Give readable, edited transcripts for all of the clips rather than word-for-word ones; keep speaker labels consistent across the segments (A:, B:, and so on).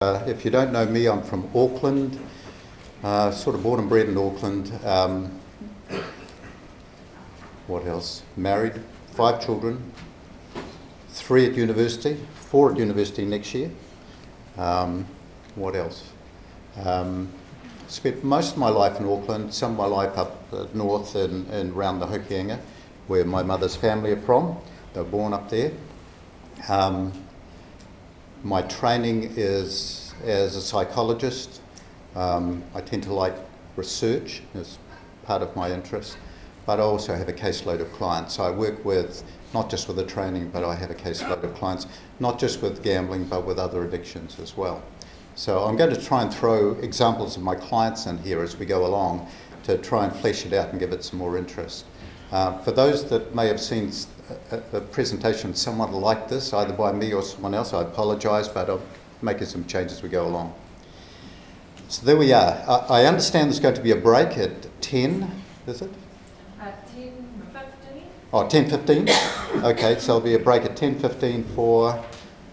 A: If you don't know me, I'm from Auckland, sort of born and bred in Auckland. What else? Married, 5 children, 3 at university, 4 at university next year. What else? Spent most of my life in Auckland, some of my life up north and around the Hokianga, where my mother's family are from. They were born up there. My training is as a psychologist. I tend to like research as part of my interest, but I also have a caseload of clients. So I work with, not just with the training, but I have a caseload of clients, not just with gambling, but with other addictions as well. So I'm going to try and throw examples of my clients in here as we go along to try and flesh it out and give it some more interest. For those that may have seen a presentation somewhat like this, either by me or someone else, I apologise, but I'm making some changes as we go along. So there we are. I understand there's going to be a break at 10, is it?
B: 10:15.
A: Oh, 10:15? Okay, so there'll be a break at 10:15 for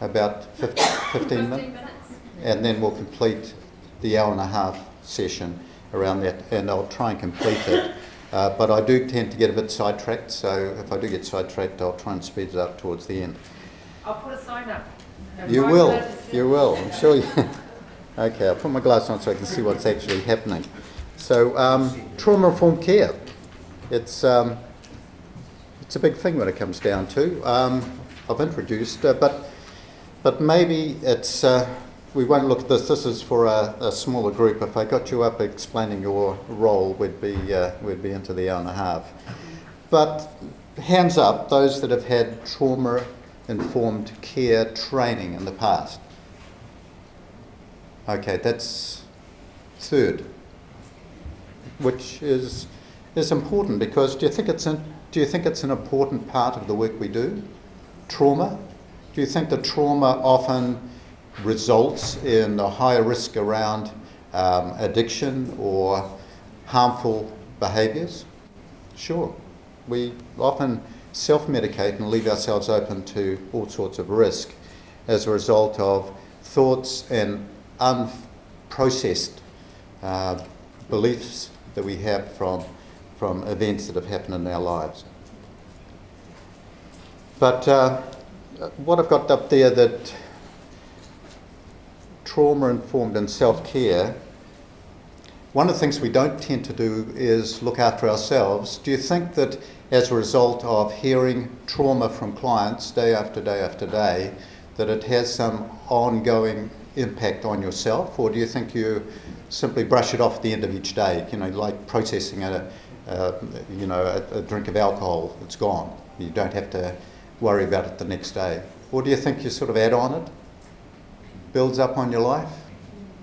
A: about 15 minutes. And then we'll complete the hour and a half session around that, and I'll try and complete it. But I do tend to get a bit sidetracked, so if I do get sidetracked, I'll try and speed it up towards the end.
B: I'll put a sign up.
A: You will, I'm sure you. Okay, I'll put my glass on so I can see what's actually happening. So, trauma-informed care. It's a big thing when it comes down to. I've introduced, but maybe it's. We won't look at this. This is for a smaller group. If I got you up explaining your role, we'd be into the hour and a half. But hands up, those that have had trauma-informed care training in the past. Okay, that's third, which is important because do you think it's an important part of the work we do? Trauma? Do you think that trauma often results in a higher risk around addiction or harmful behaviours? Sure. We often self-medicate and leave ourselves open to all sorts of risk as a result of thoughts and unprocessed beliefs that we have from events that have happened in our lives. But what I've got up there, that trauma-informed and self-care, one of the things we don't tend to do is look after ourselves. Do you think that as a result of hearing trauma from clients day after day after day, that it has some ongoing impact on yourself, or do you think you simply brush it off at the end of each day, like processing a drink of alcohol, it's gone. You don't have to worry about it the next day. Or do you think you sort of add on it? Builds up on your life?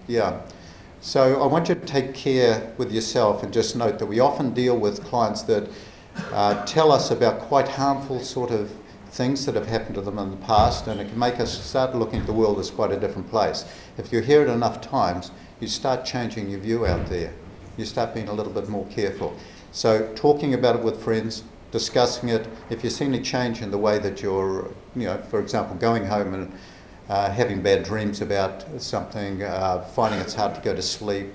A: Yeah. So I want you to take care with yourself and just note that we often deal with clients that tell us about quite harmful sort of things that have happened to them in the past, and it can make us start looking at the world as quite a different place. If you hear it enough times, you start changing your view out there. You start being a little bit more careful. So talking about it with friends, discussing it, if you see any change in the way that you're, for example, going home and having bad dreams about something, finding it's hard to go to sleep,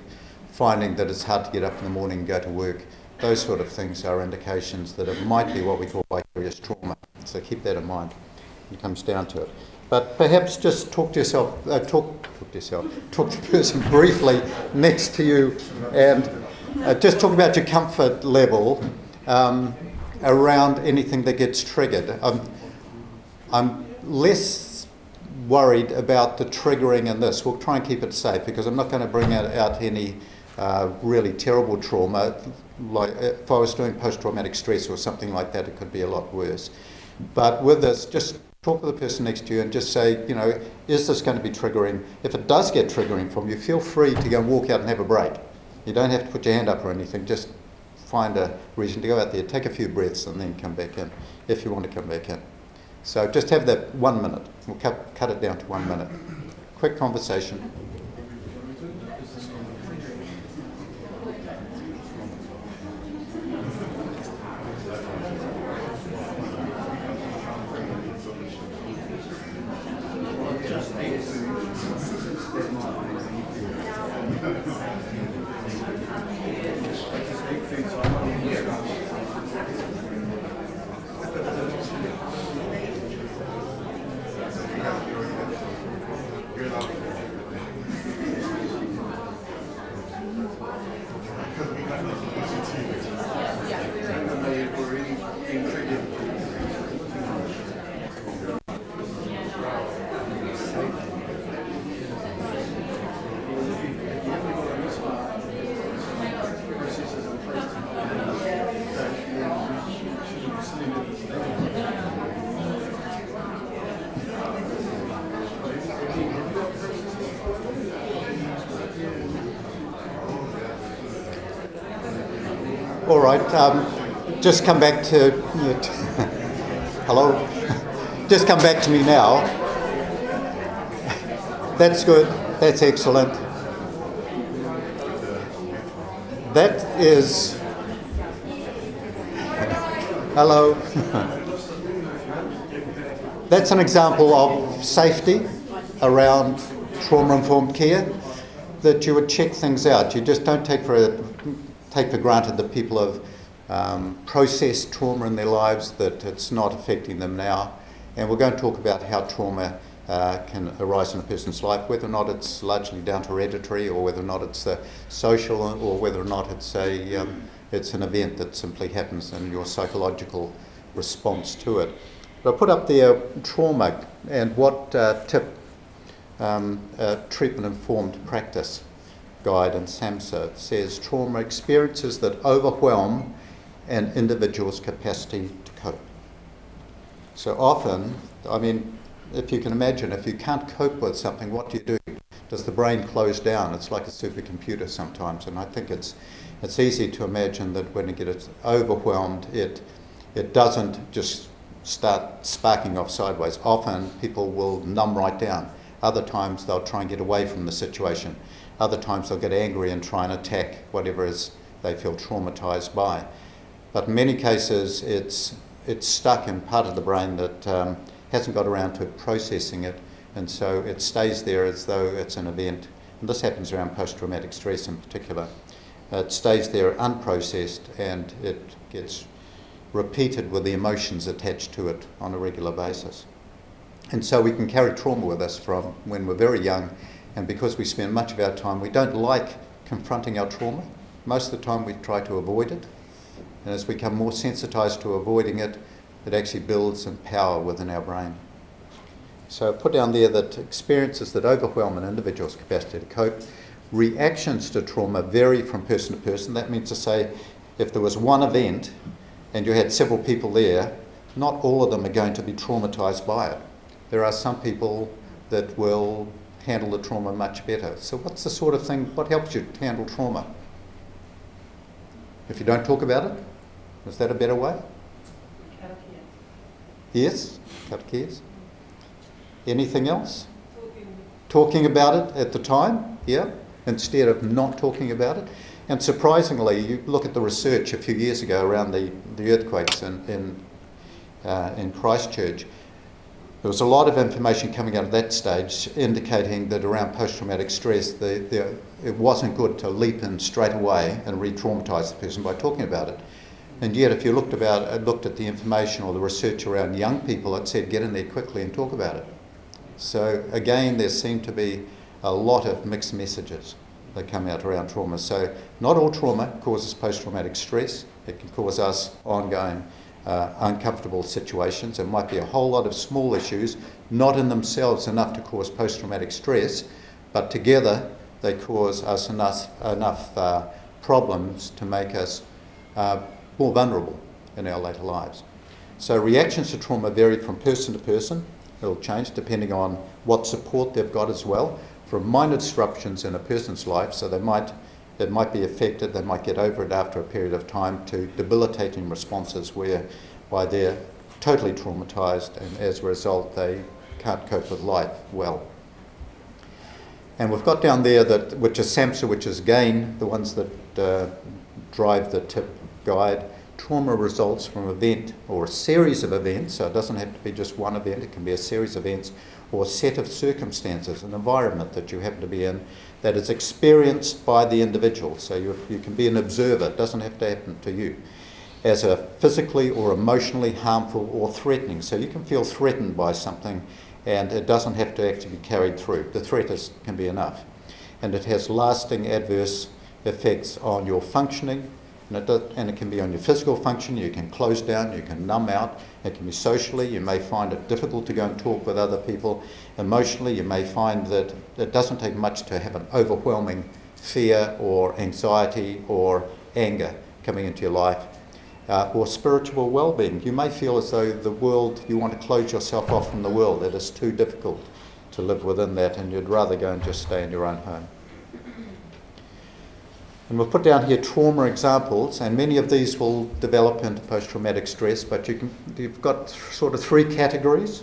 A: finding that it's hard to get up in the morning and go to work, those sort of things are indications that it might be what we call vicarious trauma. So keep that in mind when it comes down to it. But perhaps just talk to the person briefly next to you and just talk about your comfort level around anything that gets triggered. I'm less worried about the triggering in this. We'll try and keep it safe because I'm not going to bring out any really terrible trauma. Like if I was doing post-traumatic stress or something like that, it could be a lot worse. But with this, just talk with the person next to you and just say, is this going to be triggering? If it does get triggering from you, feel free to go and walk out and have a break. You don't have to put your hand up or anything. Just find a reason to go out there, take a few breaths and then come back in, if you want to come back in. So just have that 1 minute. We'll cut it down to 1 minute. Quick conversation. All right, just come back to... Hello? Just come back to me now. That's good. That's excellent. That is... Hello. That's an example of safety around trauma-informed care, that you would check things out. You just don't take for granted that people have processed trauma in their lives, that it's not affecting them now. And we're going to talk about how trauma can arise in a person's life, whether or not it's largely down to hereditary, or whether or not it's social, or whether or not it's an event that simply happens in your psychological response to it. But I put up there trauma and what TIP, treatment-informed practice guide in SAMHSA says: trauma experiences that overwhelm an individual's capacity to cope. So often, I mean, if you can imagine, if you can't cope with something, what do? Does the brain close down? It's like a supercomputer sometimes, and I think it's easy to imagine that when it gets overwhelmed, it doesn't just start sparking off sideways. Often people will numb right down. Other times they'll try and get away from the situation. Other times they'll get angry and try and attack whatever is they feel traumatized by. But in many cases it's stuck in part of the brain that hasn't got around to processing it, and so it stays there as though it's an event. And this happens around post-traumatic stress in particular. It stays there unprocessed, and it gets repeated with the emotions attached to it on a regular basis. And so we can carry trauma with us from when we're very young, and because we spend much of our time, we don't like confronting our trauma. Most of the time we try to avoid it, and as we become more sensitized to avoiding it, it actually builds in power within our brain. So I've put down there that experiences that overwhelm an individual's capacity to cope, reactions to trauma vary from person to person. That means to say, if there was one event and you had several people there, not all of them are going to be traumatized by it. There are some people that will handle the trauma much better. So what's the sort of thing, what helps you handle trauma? If you don't talk about it, is that a better way? Yes, catechies. Anything else? Talking about it at the time, yeah, instead of not talking about it. And surprisingly, you look at the research a few years ago around the earthquakes in Christchurch. There was a lot of information coming out of that stage indicating that around post-traumatic stress, it wasn't good to leap in straight away and re-traumatise the person by talking about it. And yet, if you looked at the information or the research around young people, it said get in there quickly and talk about it. So again, there seem to be a lot of mixed messages that come out around trauma. So not all trauma causes post-traumatic stress. It can cause us ongoing uncomfortable situations. It might be a whole lot of small issues, not in themselves enough to cause post-traumatic stress, but together they cause us enough problems to make us more vulnerable in our later lives. So reactions to trauma vary from person to person. It'll change depending on what support they've got as well. From minor disruptions in a person's life, so they might be affected, they might get over it after a period of time, to debilitating responses whereby they're totally traumatized and as a result they can't cope with life well. And we've got down there that, which is SAMHSA, which is again the ones that drive the TIP guide. Trauma results from an event or a series of events, so it doesn't have to be just one event, it can be a series of events or a set of circumstances, an environment that you happen to be in that is experienced by the individual. So you can be an observer, it doesn't have to happen to you, as a physically or emotionally harmful or threatening. So you can feel threatened by something and it doesn't have to actually be carried through. The threat can be enough. And it has lasting adverse effects on your functioning, and it can be on your physical function. You can close down, you can numb out. It can be socially, you may find it difficult to go and talk with other people. Emotionally, you may find that it doesn't take much to have an overwhelming fear or anxiety or anger coming into your life. Or spiritual well-being. You may feel as though the world, you want to close yourself off from the world. It is too difficult to live within that, and you'd rather go and just stay in your own home. And we've put down here trauma examples, and many of these will develop into post-traumatic stress, but you've got sort of three categories.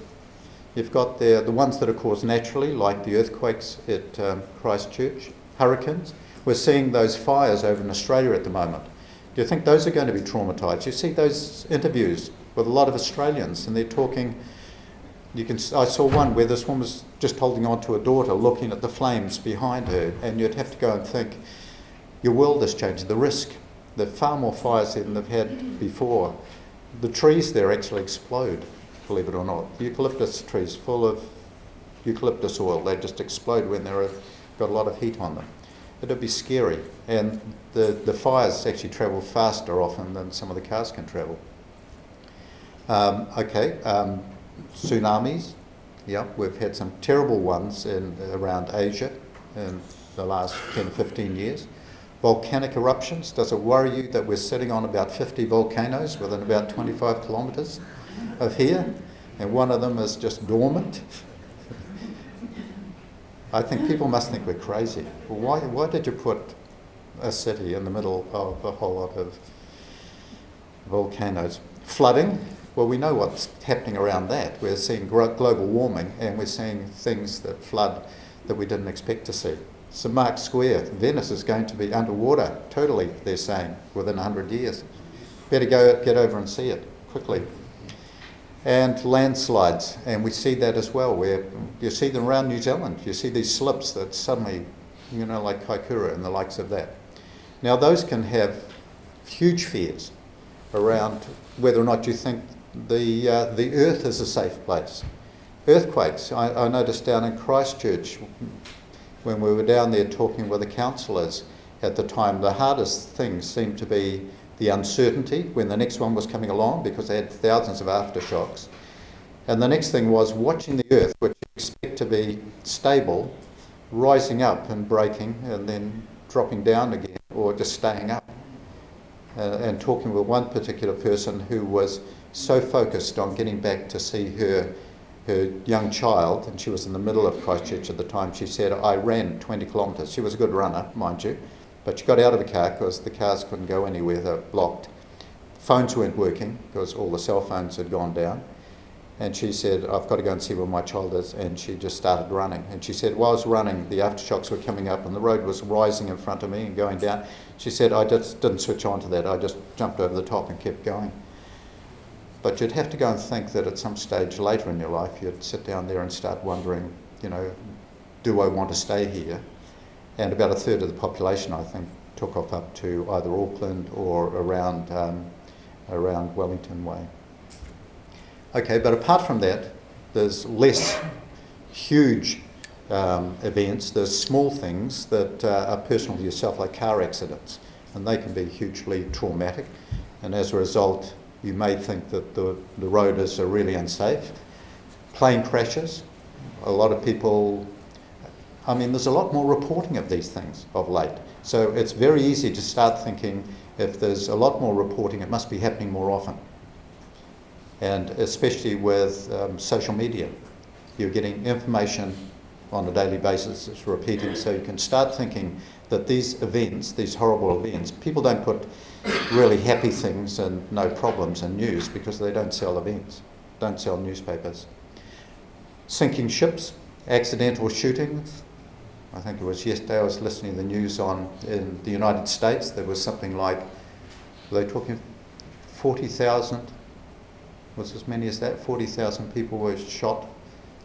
A: You've got the ones that are caused naturally, like the earthquakes at Christchurch, hurricanes. We're seeing those fires over in Australia at the moment. Do you think those are going to be traumatised? You see those interviews with a lot of Australians, and they're talking. I saw one where this woman was just holding on to her daughter, looking at the flames behind her, and you'd have to go and think, your world has changed. The risk, there are far more fires than they've had before. The trees there actually explode, believe it or not. Eucalyptus trees full of eucalyptus oil, they just explode when they've got a lot of heat on them. It'd be scary, and the fires actually travel faster often than some of the cars can travel. Tsunamis. Yeah, we've had some terrible ones around Asia in the last 10, 15 years. Volcanic eruptions. Does it worry you that we're sitting on about 50 volcanoes within about 25 kilometres of here, and one of them is just dormant? I think people must think we're crazy. Well, why did you put a city in the middle of a whole lot of volcanoes? Flooding. Well, we know what's happening around that. We're seeing global warming, and we're seeing things that flood that we didn't expect to see. St Mark's Square, Venice is going to be underwater, totally, they're saying, within 100 years. Better get over and see it quickly. And landslides, and we see that as well, where you see them around New Zealand. You see these slips that suddenly, like Kaikoura and the likes of that. Now, those can have huge fears around whether or not you think the earth is a safe place. Earthquakes, I noticed down in Christchurch, when we were down there talking with the councillors at the time, the hardest thing seemed to be the uncertainty when the next one was coming along, because they had thousands of aftershocks. And the next thing was watching the earth, which you expect to be stable, rising up and breaking and then dropping down again, or just staying up. And talking with one particular person who was so focused on getting back to see her young child, and she was in the middle of Christchurch at the time. She said, I ran 20 kilometres. She was a good runner, mind you, but she got out of the car because the cars couldn't go anywhere, they were blocked. Phones weren't working because all the cell phones had gone down. And she said, I've got to go and see where my child is, and she just started running. And she said, while I was running, the aftershocks were coming up and the road was rising in front of me and going down. She said, I just didn't switch on to that, I just jumped over the top and kept going. But you'd have to go and think that at some stage later in your life, you'd sit down there and start wondering, do I want to stay here? And about a third of the population, I think, took off up to either Auckland or around Wellington Way. Okay, but apart from that, there's less huge events. There's small things that are personal to yourself, like car accidents, and they can be hugely traumatic. And as a result, you may think that the road is really unsafe. Plane crashes. A lot of people, there's a lot more reporting of these things of late. So it's very easy to start thinking, if there's a lot more reporting, it must be happening more often. And especially with social media, you're getting information on a daily basis, it's repeating, so you can start thinking that these events, these horrible events, people don't put really happy things and no problems in news because they don't sell events, don't sell newspapers. Sinking ships, accidental shootings. I think it was yesterday I was listening to the news in the United States, there was something like, were they talking 40,000? Was as many as that? 40,000 people were shot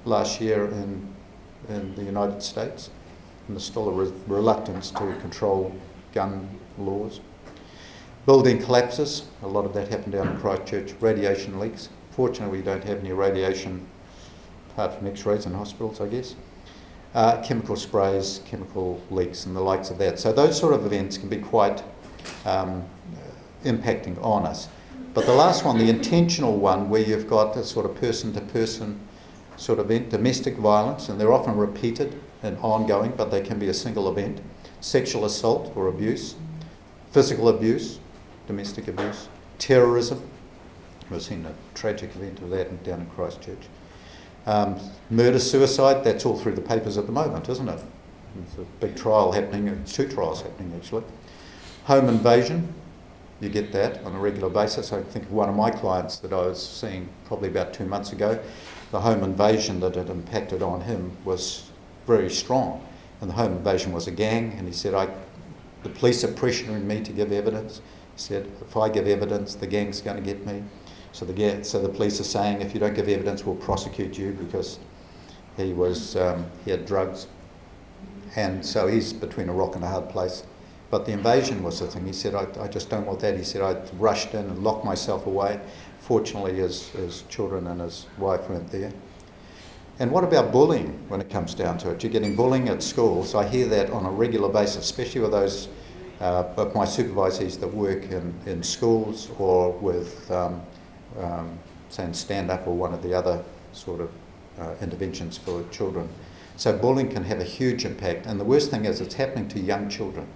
A: last year in the United States. And there's still a reluctance to control gun laws. Building collapses, a lot of that happened down in Christchurch. Radiation leaks. Fortunately, we don't have any radiation apart from x-rays in hospitals, I guess. Chemical sprays, chemical leaks and the likes of that. So those sort of events can be quite impacting on us. But the last one, the intentional one, where you've got a sort of person-to-person sort of event, domestic violence, and they're often repeated and ongoing, but they can be a single event. Sexual assault or abuse, physical abuse, domestic abuse, terrorism. We've seen a tragic event of that down in Christchurch. Murder, suicide, that's all through the papers at the moment, isn't it? There's a big trial happening, two trials happening actually. Home invasion, you get that on a regular basis. I think of one of my clients that I was seeing probably about 2 months ago. The home invasion that had impacted on him was very strong. And the home invasion was a gang, and he said, the police are pressuring me to give evidence. He said, if I give evidence, the gang's going to get me. So the police are saying, if you don't give evidence, we'll prosecute you, because he had drugs. And so he's between a rock and a hard place. But the invasion was the thing. He said, I just don't want that. He said, I rushed in and locked myself away. Fortunately, his children and his wife weren't there. And what about bullying when it comes down to it? You're getting bullying at schools. I hear that on a regular basis, especially with those of my supervisees that work in schools or with, say, in stand-up or one of the other sort of interventions for children. So bullying can have a huge impact. And the worst thing is it's happening to young children.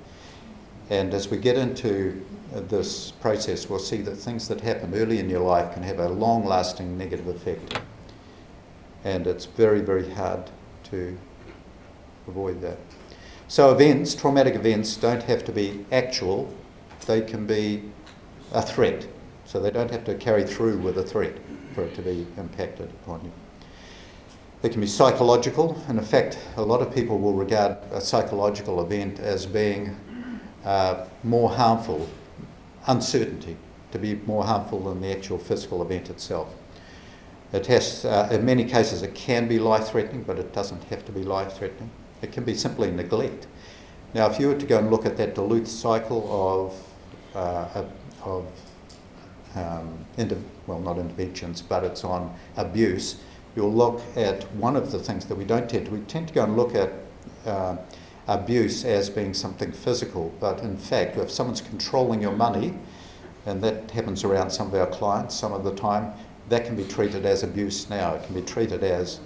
A: And as we get into this process, we'll see that things that happen early in your life can have a long-lasting negative effect. And it's very, very hard to avoid that. So traumatic events don't have to be actual. They can be a threat. So they don't have to carry through with a threat for it to be impacted upon you. They can be psychological. And in fact, a lot of people will regard a psychological event as being more harmful, uncertainty, to be more harmful than the actual physical event itself. It has, in many cases, it can be life-threatening, but it doesn't have to be life-threatening. It can be simply neglect. Now, if you were to go and look at that Duluth cycle not interventions, but it's on abuse, you'll look at one of the things that we tend to go and look at abuse as being something physical, but in fact, if someone's controlling your money, and that happens around some of our clients some of the time, that can be treated as abuse now. It can be treated as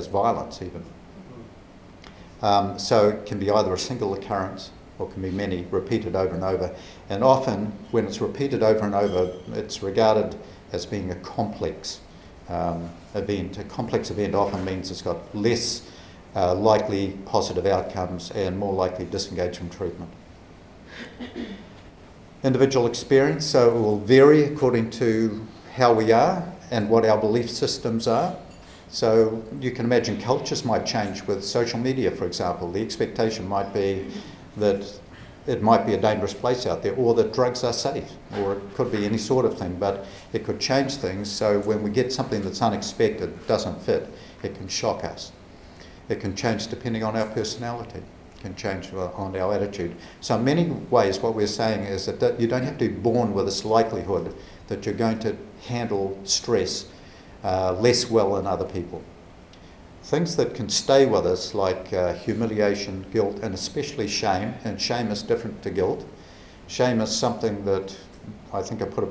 A: violence even. So it can be either a single occurrence or it can be many, repeated over and over. And often, when it's repeated over and over, it's regarded as being a complex event. A complex event often means it's got less likely positive outcomes and more likely disengage from treatment. Individual experience, so it will vary according to how we are and what our belief systems are. So you can imagine cultures might change with social media, for example. The expectation might be that it might be a dangerous place out there, or that drugs are safe, or it could be any sort of thing, but it could change things. So when we get something that's unexpected, doesn't fit, it can shock us. It can change depending on our personality. It can change on our attitude. So in many ways, what we're saying is that you don't have to be born with this likelihood that you're going to handle stress less well than other people. Things that can stay with us, like humiliation, guilt, and especially shame. And shame is different to guilt. Shame is something that I think I put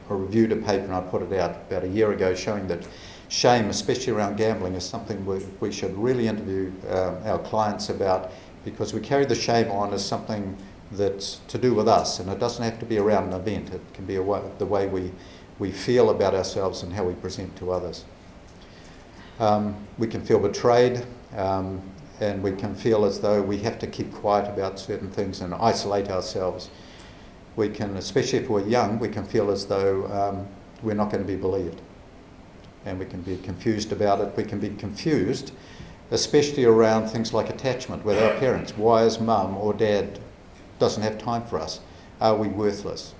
A: reviewed a paper and I put it out about a year ago showing that shame, especially around gambling, is something we should really interview our clients about, because we carry the shame on as something that's to do with us, and it doesn't have to be around an event. It can be the way we feel about ourselves and how we present to others. We can feel betrayed, and we can feel as though we have to keep quiet about certain things and isolate ourselves. We can, especially if we're young, we can feel as though we're not going to be believed. And we can be confused about it. We can be confused, especially around things like attachment with our parents. Why is mum or dad doesn't have time for us? Are we worthless?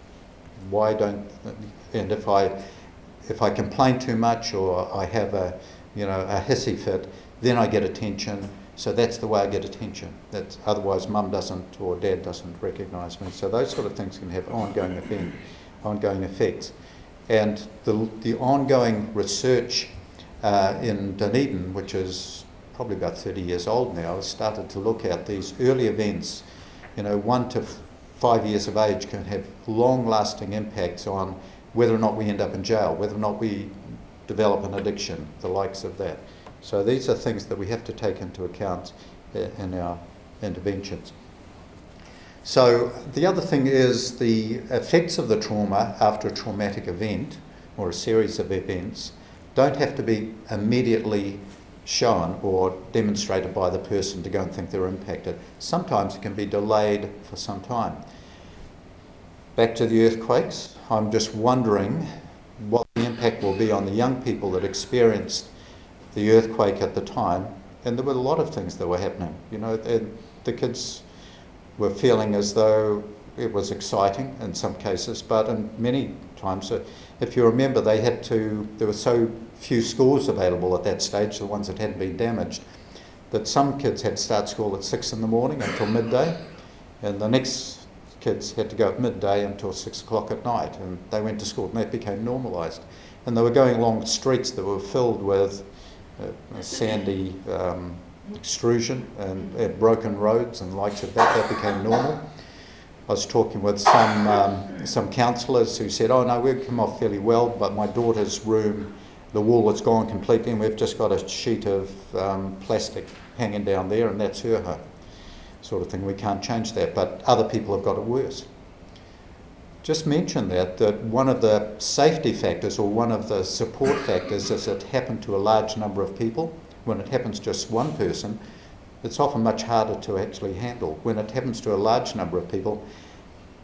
A: And if I complain too much or I have a hissy fit, then I get attention. So that's the way I get attention. Otherwise mum doesn't or dad doesn't recognise me. So those sort of things can have ongoing effects. And the ongoing research in Dunedin, which is probably about 30 years old now, has started to look at these early events. 1 to 5 years of age can have long-lasting impacts on whether or not we end up in jail, whether or not we develop an addiction, the likes of that. So these are things that we have to take into account in our interventions. So the other thing is the effects of the trauma after a traumatic event or a series of events don't have to be immediately shown or demonstrated by the person to go and think they're impacted. Sometimes it can be delayed for some time. Back to the earthquakes, I'm just wondering what the impact will be on the young people that experienced the earthquake at the time. And there were a lot of things that were happening. You know, the kids were feeling as though it was exciting in some cases, but in many times, if you remember, there were so few schools available at that stage, the ones that hadn't been damaged, that some kids had to start school at 6 in the morning until midday, and the next kids had to go at midday until 6 o'clock at night, and they went to school, and that became normalised. And they were going along streets that were filled with sandy extrusion and broken roads and likes of that. That became normal. I was talking with some counsellors who said, oh no, we've come off fairly well, but my daughter's room, the wall has gone completely and we've just got a sheet of plastic hanging down there and that's her home. Sort of thing, we can't change that, but other people have got it worse. Just mention that one of the safety factors or one of the support factors is it happened to a large number of people. When it happens to just one person, it's often much harder to actually handle. When it happens to a large number of people,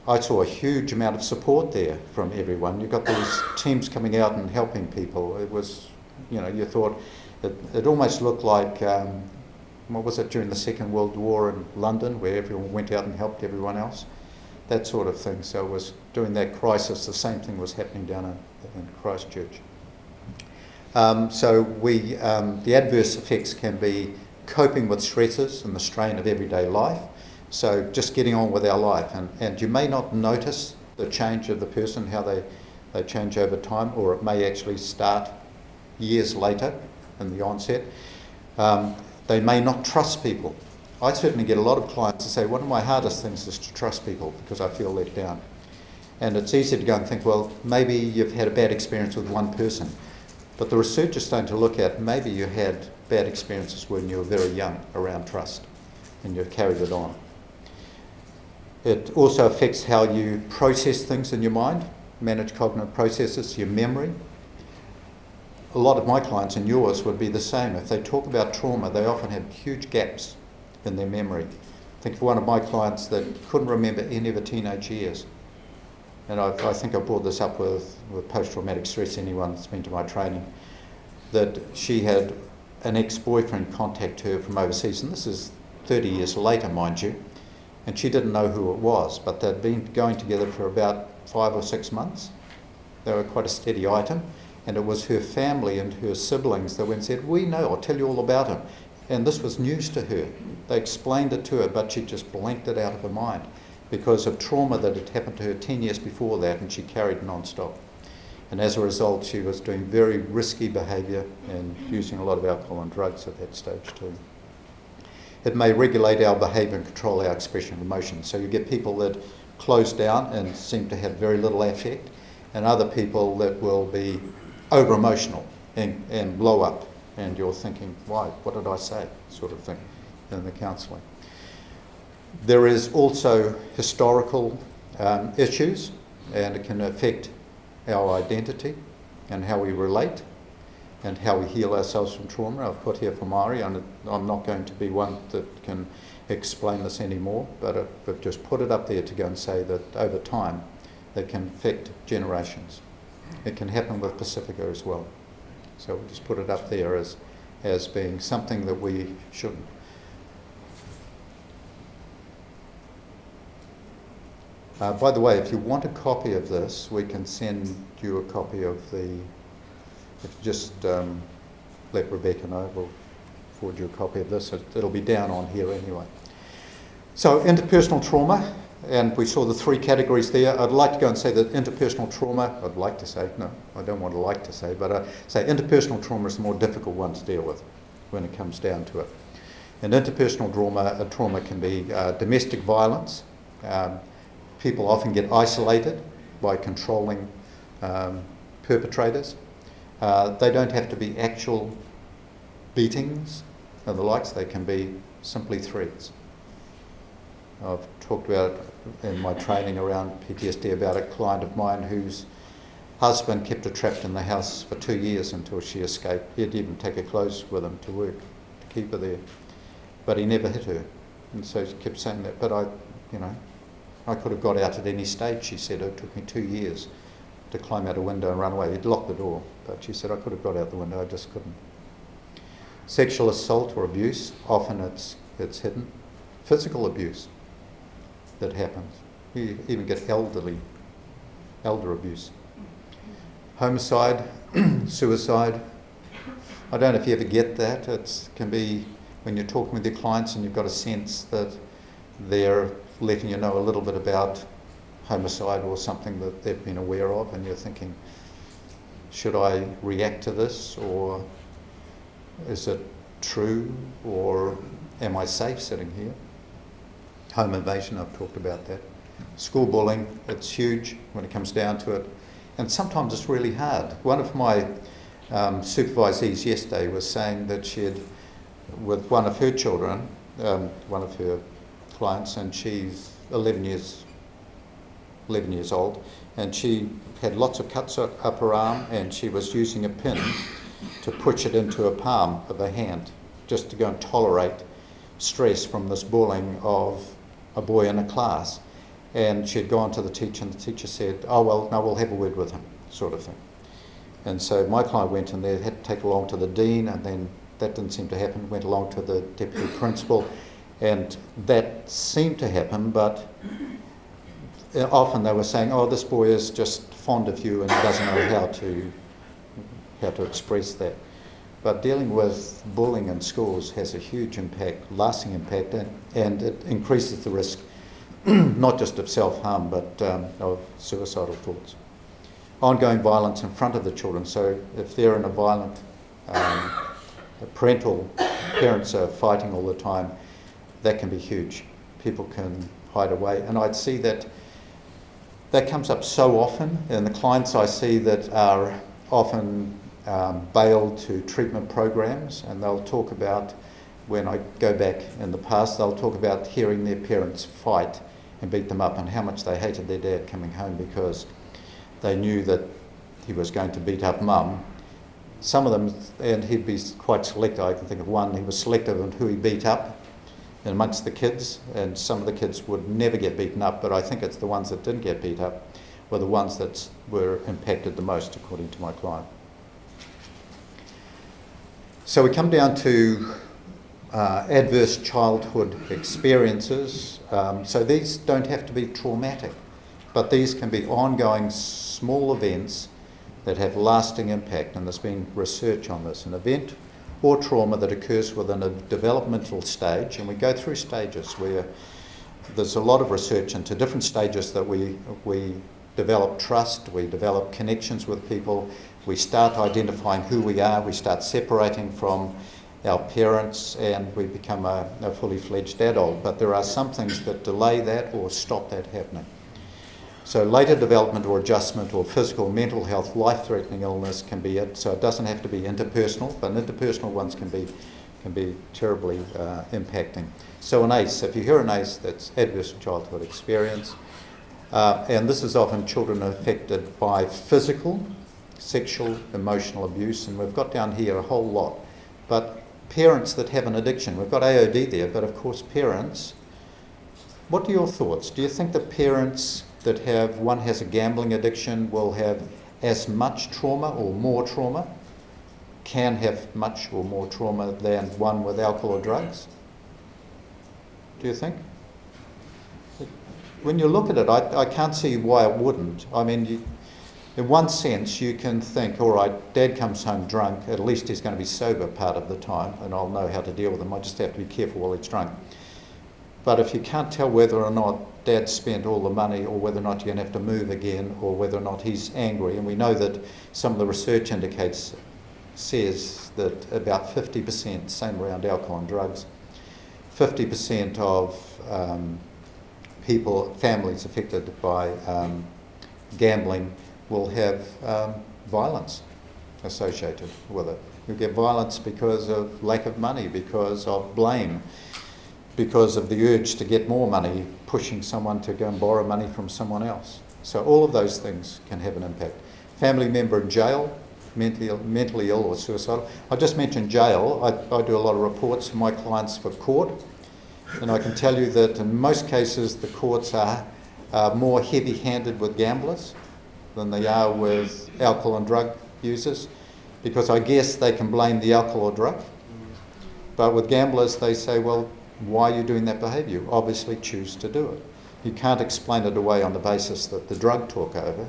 A: I saw a huge amount of support there from everyone. You've got these teams coming out and helping people. It was, you know, you thought, it almost looked like, what was it, during the Second World War in London, where everyone went out and helped everyone else? That sort of thing. So it was during that crisis, the same thing was happening down in Christchurch. The adverse effects can be coping with stresses and the strain of everyday life. So just getting on with our life. And you may not notice the change of the person, how they change over time, or it may actually start years later in the onset. They may not trust people. I certainly get a lot of clients who say, one of my hardest things is to trust people because I feel let down. And it's easy to go and think, well, maybe you've had a bad experience with one person. But the research is starting to look at maybe you had bad experiences when you were very young around trust and you've carried it on. It also affects how you process things in your mind, manage cognitive processes, your memory. A lot of my clients and yours would be the same. If they talk about trauma, they often have huge gaps in their memory. Think of one of my clients that couldn't remember any of her teenage years. And I think I brought this up with post-traumatic stress, anyone that's been to my training, that she had an ex-boyfriend contact her from overseas, and this is 30 years later, mind you, and she didn't know who it was, but they'd been going together for about 5 or 6 months. They were quite a steady item, and it was her family and her siblings that went and said, we know, I'll tell you all about him. And this was news to her. They explained it to her, but she just blanked it out of her mind because of trauma that had happened to her 10 years before that, and she carried non-stop. And as a result, she was doing very risky behaviour and using a lot of alcohol and drugs at that stage too. It may regulate our behaviour and control our expression of emotions. So you get people that close down and seem to have very little affect, and other people that will be over-emotional and blow up. And you're thinking, why? What did I say? Sort of thing in the counselling. There is also historical issues, and it can affect our identity and how we relate and how we heal ourselves from trauma. I've put here for Māori, and I'm not going to be one that can explain this anymore, but I've just put it up there to go and say that over time it can affect generations. It can happen with Pacifica as well. So we just put it up there as being something that we shouldn't. By the way, if you want a copy of this, we can send you a copy of if you just let Rebecca know, we'll forward you a copy of this. It'll be down on here anyway. So interpersonal trauma, and we saw the 3 categories there. I'd like to go and say that interpersonal trauma, I'd like to say, no, I don't want to like to say, but say interpersonal trauma is the more difficult one to deal with when it comes down to it. And interpersonal trauma can be domestic violence. People often get isolated by controlling perpetrators. They don't have to be actual beatings and the likes. They can be simply threats. I've talked about in my training around PTSD about a client of mine whose husband kept her trapped in the house for 2 years until she escaped. He'd even take her clothes with him to work to keep her there. But he never hit her. And so she kept saying that. But I could have got out at any stage, she said. It took me 2 years to climb out a window and run away. He'd locked the door. But she said, I could have got out the window, I just couldn't. Sexual assault or abuse, often it's hidden. Physical abuse that happens. You even get elder abuse. Homicide, suicide. I don't know if you ever get that. It can be when you're talking with your clients and you've got a sense that they're letting you know a little bit about homicide or something that they've been aware of, and you're thinking, should I react to this, or is it true, or am I safe sitting here? Home invasion, I've talked about that. School bullying, it's huge when it comes down to it. And sometimes it's really hard. One of my supervisees yesterday was saying that she had, with one of her children, one of her clients, and she's 11 years old, and she had lots of cuts up her arm, and she was using a pin to push it into a palm of her hand, just to go and tolerate stress from this bullying of a boy in a class. And she had gone to the teacher, and the teacher said, oh, well, no, we'll have a word with him, sort of thing. And so my client went in there, had to take her along to the dean, and then that didn't seem to happen, went along to the deputy principal, and that seemed to happen, but often they were saying, oh, this boy is just fond of you and he doesn't know how to express that. But dealing with bullying in schools has a huge impact, lasting impact, and it increases the risk not just of self-harm, but of suicidal thoughts. Ongoing violence in front of the children. So if they're in a violent, parents are fighting all the time, that can be huge. People can hide away. And I'd see that comes up so often, and the clients I see that are often bailed to treatment programs, and they'll talk about, when I go back in the past, they'll talk about hearing their parents fight and beat them up, and how much they hated their dad coming home because they knew that he was going to beat up mum. Some of them, and he'd be quite selective. I can think of one, he was selective in who he beat up amongst the kids, and some of the kids would never get beaten up, but I think it's the ones that didn't get beat up were the ones that were impacted the most, according to my client. So we come down to adverse childhood experiences. So these don't have to be traumatic, but these can be ongoing small events that have lasting impact, and there's been research on this. An event or trauma that occurs within a developmental stage, and we go through stages where there's a lot of research into different stages that we develop trust, we develop connections with people, we start identifying who we are, we start separating from our parents, and we become a fully fledged adult. But there are some things that delay that or stop that happening. So later development or adjustment or physical, mental health, life-threatening illness can be it. So it doesn't have to be interpersonal, but interpersonal ones can be terribly impacting. So an ACE, if you hear an ACE, that's adverse childhood experience. And this is often children affected by physical, sexual, emotional abuse, and we've got down here a whole lot. But parents that have an addiction, we've got AOD there, but of course parents, what are your thoughts? Do you think that parents that one has a gambling addiction will have as much trauma or more trauma, can have much or more trauma than one with alcohol or drugs? Do you think? When you look at it, I can't see why it wouldn't. I mean, in one sense, you can think, all right, Dad comes home drunk, at least he's going to be sober part of the time, and I'll know how to deal with him. I just have to be careful while he's drunk. But if you can't tell whether or not Dad spent all the money, or whether or not you're going to have to move again, or whether or not he's angry, and we know that some of the research says that about 50%, same around alcohol and drugs, 50% of families affected by gambling will have violence associated with it. You'll get violence because of lack of money, because of blame, because of the urge to get more money, pushing someone to go and borrow money from someone else. So all of those things can have an impact. family member in jail, mentally ill or suicidal. I just mentioned jail. I do a lot of reports for my clients for court, and I can tell you that in most cases the courts are more heavy-handed with gamblers than they are with alcohol and drug users, because I guess they can blame the alcohol or drug. But with gamblers, they say, well, why are you doing that behaviour? You obviously choose to do it. You can't explain it away on the basis that the drug took over.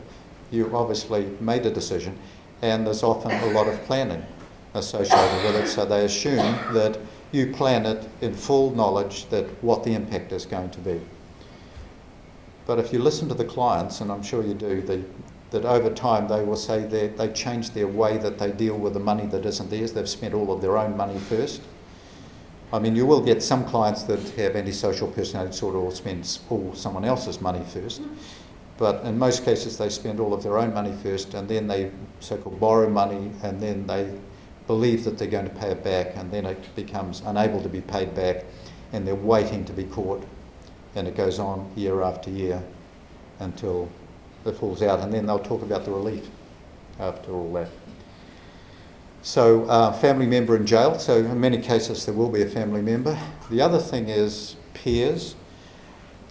A: You obviously made a decision, and there's often a lot of planning associated with it, so they assume that you plan it in full knowledge that what the impact is going to be. But if you listen to the clients, and I'm sure you do, that over time they will say that they change their way that they deal with the money that isn't theirs. They've spent all of their own money first. I mean, you will get some clients that have antisocial personality disorder or spend all someone else's money first. But in most cases, they spend all of their own money first, and then they so-called borrow money, and then they believe that they're going to pay it back, and then it becomes unable to be paid back, and they're waiting to be caught. And it goes on year after year until it falls out, and then they'll talk about the relief after all that. So family member in jail, so in many cases there will be a family member. The other thing is peers.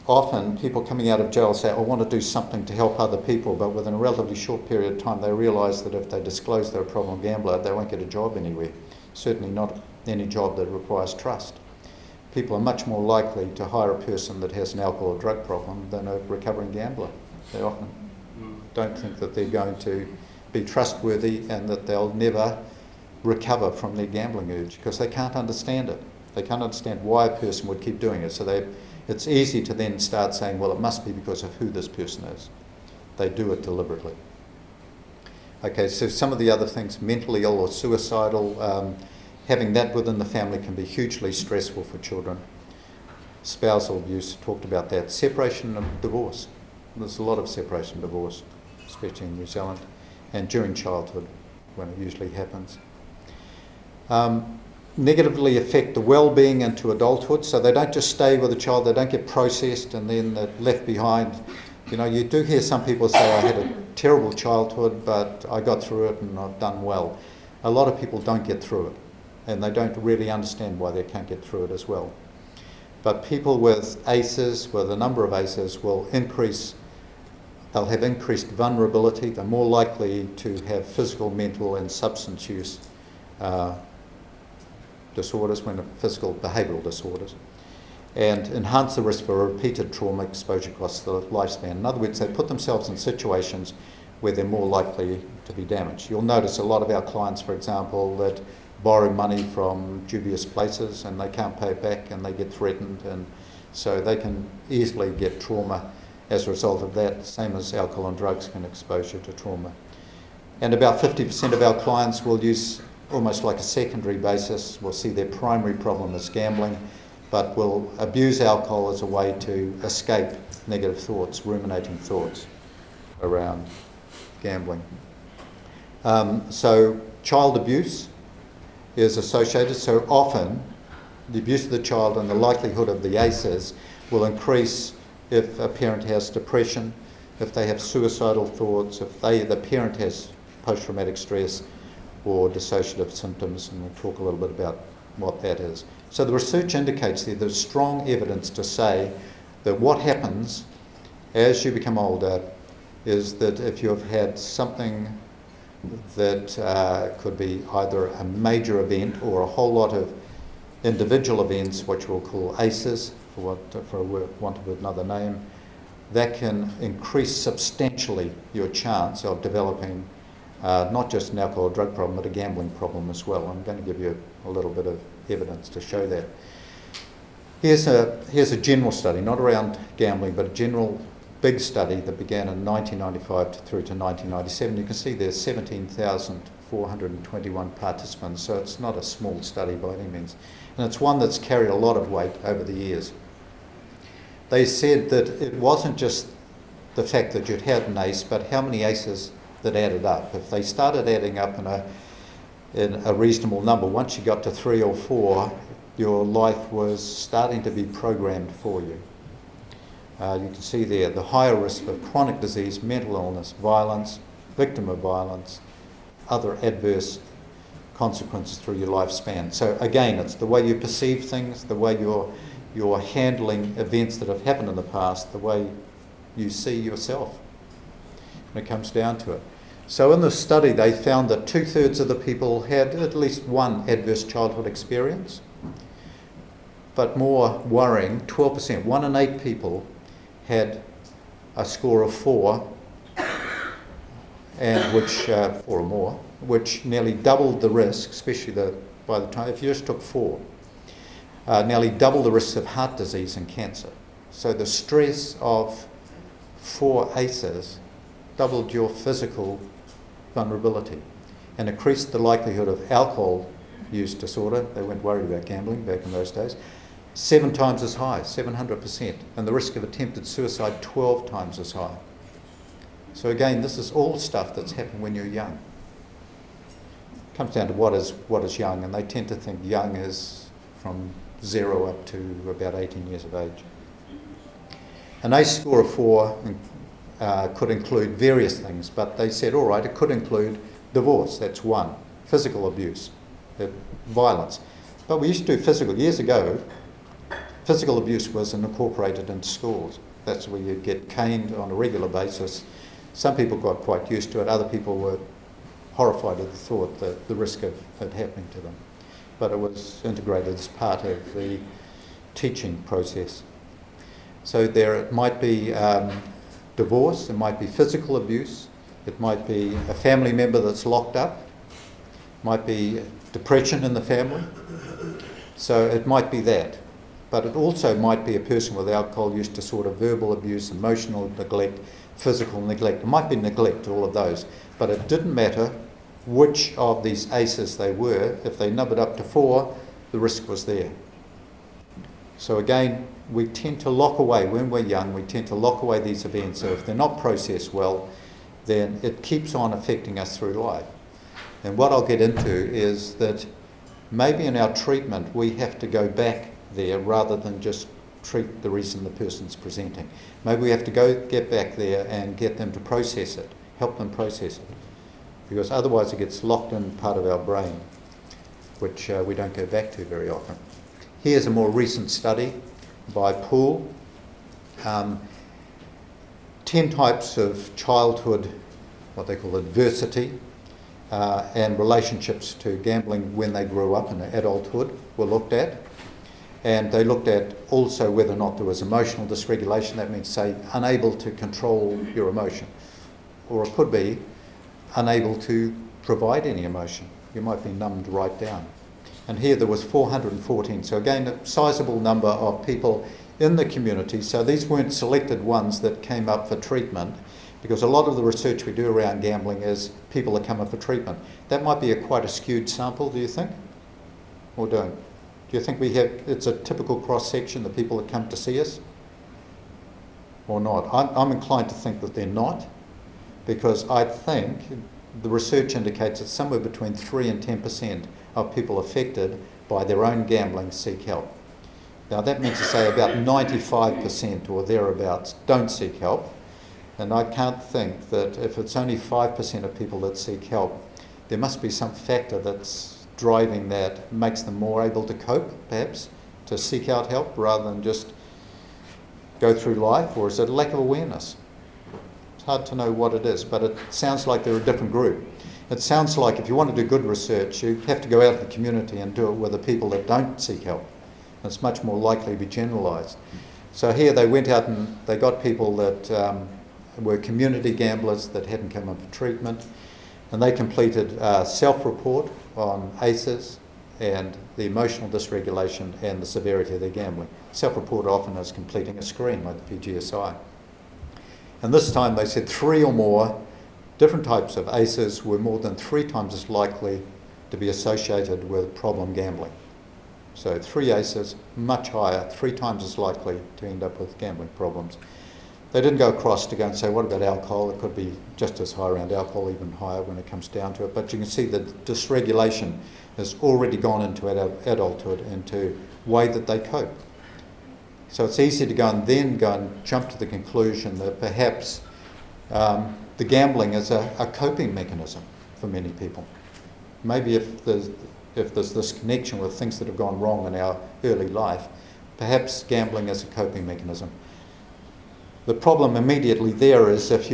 A: Often people coming out of jail say, I want to do something to help other people, but within a relatively short period of time they realise that if they disclose they're a problem gambler, they won't get a job anywhere, certainly not any job that requires trust. People are much more likely to hire a person that has an alcohol or drug problem than a recovering gambler. They often don't think that they're going to be trustworthy and that they'll never recover from their gambling urge because they can't understand it. They can't understand why a person would keep doing it. So it's easy to then start saying, well, it must be because of who this person is. They do it deliberately. Okay, so some of the other things, mentally ill or suicidal, having that within the family can be hugely stressful for children. Spousal abuse, talked about that. Separation and divorce. There's a lot of separation and divorce, especially in New Zealand, and during childhood when it usually happens. Negatively affect the well-being into adulthood, so they don't just stay with a child, they don't get processed and then they're left behind. You know, you do hear some people say, I had a terrible childhood, but I got through it and I've done well. A lot of people don't get through it, and they don't really understand why they can't get through it as well. But people with ACEs, with a number of ACEs, will increase, they'll have increased vulnerability, they're more likely to have physical, mental and substance use disorders, physical behavioural disorders, and enhance the risk for repeated trauma exposure across the lifespan. In other words, they put themselves in situations where they're more likely to be damaged. You'll notice a lot of our clients, for example, that borrow money from dubious places and they can't pay it back and they get threatened, and so they can easily get trauma as a result of that, same as alcohol and drugs can expose you to trauma. And about 50% of our clients will use almost like a secondary basis, will see their primary problem as gambling, but will abuse alcohol as a way to escape negative thoughts, ruminating thoughts around gambling. So child abuse is associated, so often the abuse of the child and the likelihood of the ACEs will increase if a parent has depression, if they have suicidal thoughts, if the parent has post-traumatic stress or dissociative symptoms, and we'll talk a little bit about what that is. So the research indicates there's strong evidence to say that what happens as you become older is that if you've had something that could be either a major event or a whole lot of individual events, which we'll call ACEs, for want of another name, that can increase substantially your chance of developing not just an alcohol or drug problem, but a gambling problem as well. I'm going to give you a little bit of evidence to show that. Here's a general study, not around gambling, but a general big study that began in 1995 through to 1997. You can see there's 17,421 participants, so it's not a small study by any means. And it's one that's carried a lot of weight over the years. They said that it wasn't just the fact that you'd had an ACE, but how many ACEs that added up. If they started adding up in a reasonable number, once you got to 3 or 4, your life was starting to be programmed for you. You can see there the higher risk of chronic disease, mental illness, violence, victim of violence, other adverse consequences through your lifespan. So again, it's the way you perceive things, the way you're handling events that have happened in the past, the way you see yourself when it comes down to it. So in this study, they found that 2/3 of the people had at least one adverse childhood experience. But more worrying, 12%, 1 in 8 people had a score of 4, and which 4 or more, which nearly doubled the risk, especially by the time, if you just took 4, nearly double the risks of heart disease and cancer. So the stress of 4 ACEs doubled your physical vulnerability and increased the likelihood of alcohol use disorder. They weren't worried about gambling back in those days. 7 times as high, 700%, and the risk of attempted suicide 12 times as high. So again, this is all stuff that's happened when you're young. It comes down to what is young, and they tend to think young is from 0 up to about 18 years of age. An ACE score of 4 could include various things, but they said, all right, it could include divorce, that's 1, physical abuse, violence. But we used to do physical, years ago, physical abuse was incorporated into schools. That's where you'd get caned on a regular basis. Some people got quite used to it, other people were horrified at the thought that the risk of it happening to them. But it was integrated as part of the teaching process. So it might be divorce, it might be physical abuse, it might be a family member that's locked up, it might be depression in the family. So it might be that. But it also might be a person with alcohol use disorder, verbal abuse, emotional neglect, physical neglect. It might be neglect, all of those. But it didn't matter which of these ACEs they were. If they numbered up to 4, the risk was there. So again, we tend to lock away, when we're young, we tend to lock away these events. So if they're not processed well, then it keeps on affecting us through life. And what I'll get into is that maybe in our treatment, we have to go back there rather than just treat the reason the person's presenting. Maybe we have to get back there and get them to process it, help them process it, because otherwise it gets locked in part of our brain, which we don't go back to very often. Here's a more recent study by Poole. 10 types of childhood, what they call adversity, and relationships to gambling when they grew up in adulthood were looked at. And they looked at also whether or not there was emotional dysregulation. That means, say, unable to control your emotion. Or it could be unable to provide any emotion. You might be numbed right down. And here there was 414. So again, a sizable number of people in the community. So these weren't selected ones that came up for treatment, because a lot of the research we do around gambling is people that come up for treatment. That might be quite a skewed sample, do you think? Or don't? Do you think it's a typical cross-section, the people that come to see us? Or not? I'm inclined to think that they're not, because I think the research indicates that somewhere between 3 and 10% of people affected by their own gambling seek help. Now that means to say about 95% or thereabouts don't seek help, and I can't think that if it's only 5% of people that seek help, there must be some factor that's driving that, makes them more able to cope, perhaps, to seek out help rather than just go through life, or is it a lack of awareness? It's hard to know what it is, but it sounds like they're a different group. It sounds like if you want to do good research, you have to go out in the community and do it with the people that don't seek help. It's much more likely to be generalised. So here they went out and they got people that were community gamblers that hadn't come up for treatment, and they completed a self-report on ACEs and the emotional dysregulation and the severity of their gambling. Self-report often is completing a screen like the PGSI. And this time they said 3 or more different types of ACEs were more than 3 times as likely to be associated with problem gambling. So 3 ACEs, much higher, 3 times as likely to end up with gambling problems. They didn't go across to go and say, what about alcohol? It could be just as high around alcohol, even higher when it comes down to it. But you can see that dysregulation has already gone into adulthood, into the way that they cope. So it's easy to go and jump to the conclusion that perhaps the gambling as a coping mechanism for many people. Maybe if there's this connection with things that have gone wrong in our early life, perhaps gambling as a coping mechanism. The problem immediately there is if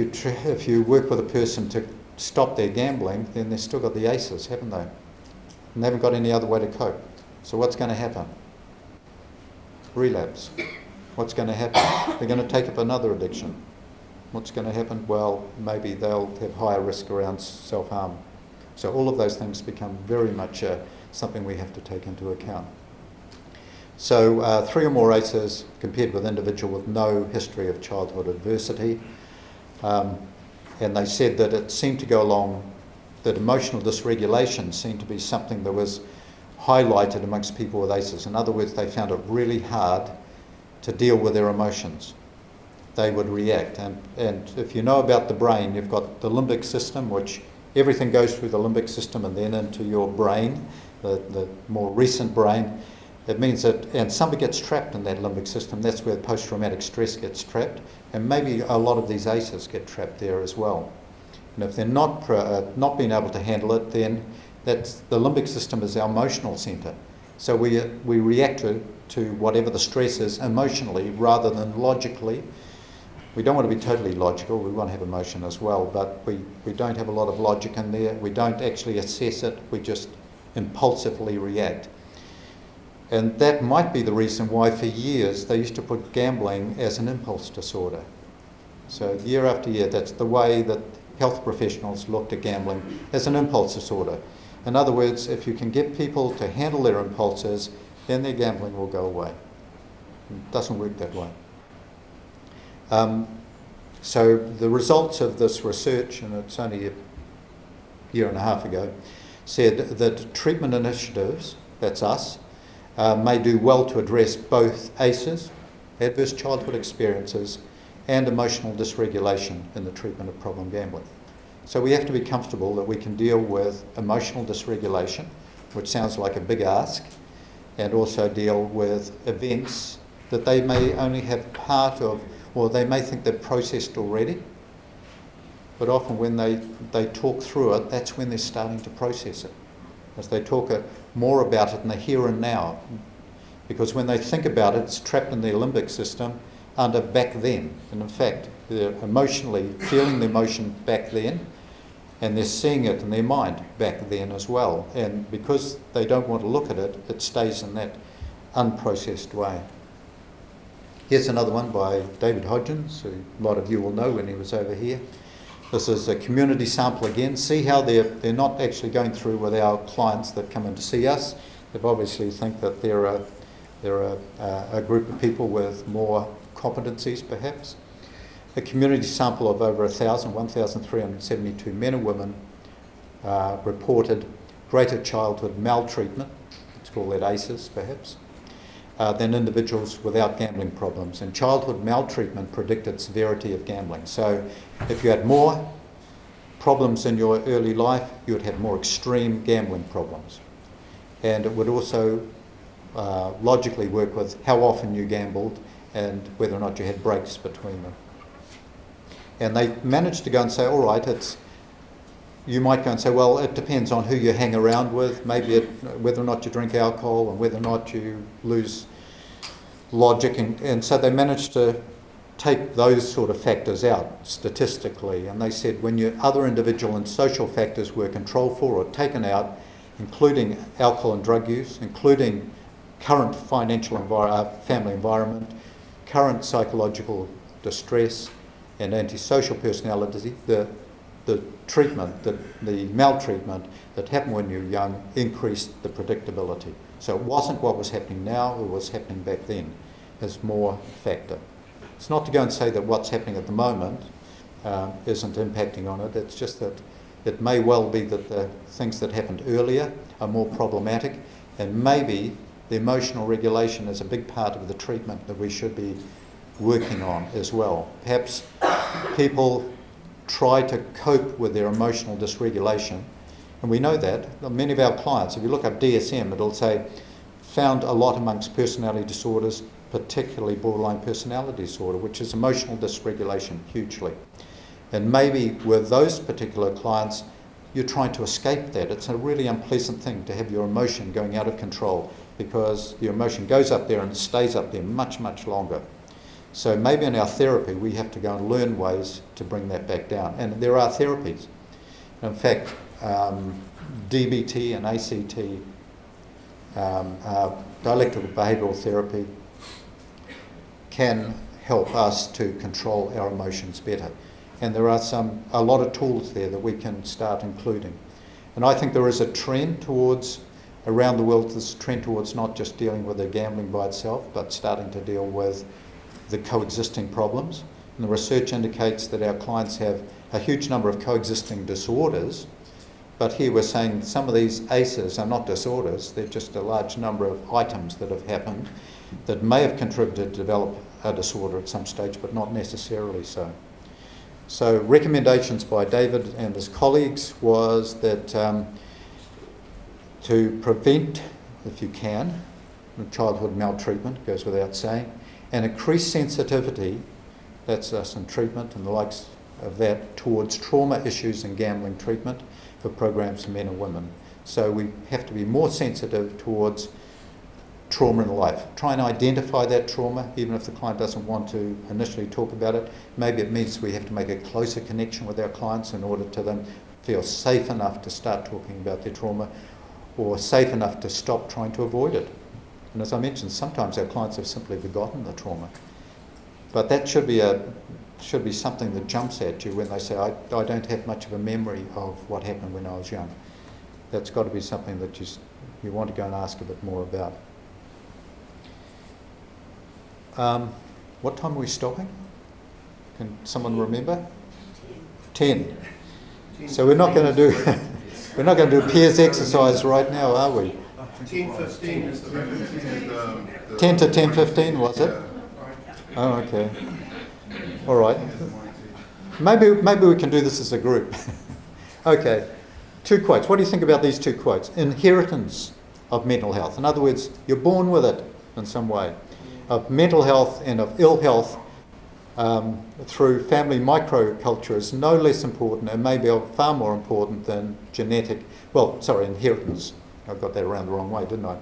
A: you work with a person to stop their gambling, then they've still got the aces, haven't they? And they haven't got any other way to cope. So what's going to happen? Relapse. What's going to happen? They're going to take up another addiction. What's going to happen? Well, maybe they'll have higher risk around self-harm. So all of those things become very much something we have to take into account. So 3 or more ACEs compared with individual with no history of childhood adversity. And they said that it seemed to go along, that emotional dysregulation seemed to be something that was highlighted amongst people with ACEs. In other words, they found it really hard to deal with their emotions. They would react. And if you know about the brain, you've got the limbic system, which everything goes through the limbic system and then into your brain, the more recent brain. It means that, and somebody gets trapped in that limbic system, that's where post-traumatic stress gets trapped, and maybe a lot of these ACEs get trapped there as well. And if they're not being able to handle it, then that's, the limbic system is our emotional centre. So we react to whatever the stress is emotionally rather than logically. We don't want to be totally logical, we want to have emotion as well, but we don't have a lot of logic in there, we don't actually assess it, we just impulsively react. And that might be the reason why for years they used to put gambling as an impulse disorder. So year after year, that's the way that health professionals looked at gambling, as an impulse disorder. In other words, if you can get people to handle their impulses, then their gambling will go away. It doesn't work that way. So the results of this research, and it's only a year and a half ago, said that treatment initiatives, that's us, may do well to address both ACEs, adverse childhood experiences, and emotional dysregulation in the treatment of problem gambling. So we have to be comfortable that we can deal with emotional dysregulation, which sounds like a big ask, and also deal with events that they may only have part of, or they may think they're processed already, but often when they talk through it, that's when they're starting to process it. As they talk more about it in the here and now, because when they think about it, it's trapped in their limbic system under back then. And in fact, they're emotionally feeling the emotion back then, and they're seeing it in their mind back then as well. And because they don't want to look at it, it stays in that unprocessed way. Here's another one by David Hodgins, who a lot of you will know when he was over here. This is a community sample again. See how they're not actually going through with our clients that come in to see us. They obviously think that they're a group of people with more competencies perhaps. A community sample of over 1,372 men and women reported greater childhood maltreatment, let's call that ACEs perhaps, than individuals without gambling problems. And childhood maltreatment predicted severity of gambling. So if you had more problems in your early life, you would have more extreme gambling problems. And it would also logically work with how often you gambled and whether or not you had breaks between them. And they managed to go and say, all right, you might go and say, well, it depends on who you hang around with, maybe whether or not you drink alcohol and whether or not you lose logic. And so they managed to take those sort of factors out statistically. And they said when your other individual and social factors were controlled for or taken out, including alcohol and drug use, including current financial family environment, current psychological distress, and antisocial personality, the treatment, the maltreatment that happened when you were young increased the predictability. So it wasn't what was happening now, it was happening back then as more factor. It's not to go and say that what's happening at the moment isn't impacting on it, it's just that it may well be that the things that happened earlier are more problematic, and maybe the emotional regulation is a big part of the treatment that we should be working on as well. Perhaps people try to cope with their emotional dysregulation, and we know that. Many of our clients, if you look up DSM, it'll say, found a lot amongst personality disorders, particularly borderline personality disorder, which is emotional dysregulation hugely. And maybe with those particular clients, you're trying to escape that. It's a really unpleasant thing to have your emotion going out of control, because your emotion goes up there and stays up there much, much longer. So maybe in our therapy we have to go and learn ways to bring that back down. And there are therapies. In fact, DBT and ACT, dialectical behavioural therapy, can help us to control our emotions better. And there are a lot of tools there that we can start including. And I think there is a trend towards, around the world, there's a trend towards not just dealing with the gambling by itself, but starting to deal with the coexisting problems. And the research indicates that our clients have a huge number of coexisting disorders, but here we're saying some of these ACEs are not disorders, they're just a large number of items that have happened that may have contributed to develop a disorder at some stage, but not necessarily so. So recommendations by David and his colleagues was that to prevent, if you can, childhood maltreatment, goes without saying, and increase sensitivity, that's us in treatment and the likes of that, towards trauma issues and gambling treatment for programs for men and women. So we have to be more sensitive towards trauma in life. Try and identify that trauma, even if the client doesn't want to initially talk about it. Maybe it means we have to make a closer connection with our clients in order to them feel safe enough to start talking about their trauma, or safe enough to stop trying to avoid it. And as I mentioned, sometimes our clients have simply forgotten the trauma. But that should be something that jumps at you when they say, I don't have much of a memory of what happened when I was young. That's got to be something that you want to go and ask a bit more about. What time are we stopping? Can someone remember? 10. So we're not going to do a peers exercise right now, are we?
C: 10:15 is the
A: 10 to 10:15 was it? Oh, okay. All right. Maybe we can do this as a group. Okay. 2 quotes. What do you think about these 2 quotes? Inheritance of mental health. In other words, you're born with it in some way. Of mental health and of ill health through family microculture is no less important, and maybe far more important than inheritance. I got that around the wrong way, didn't I?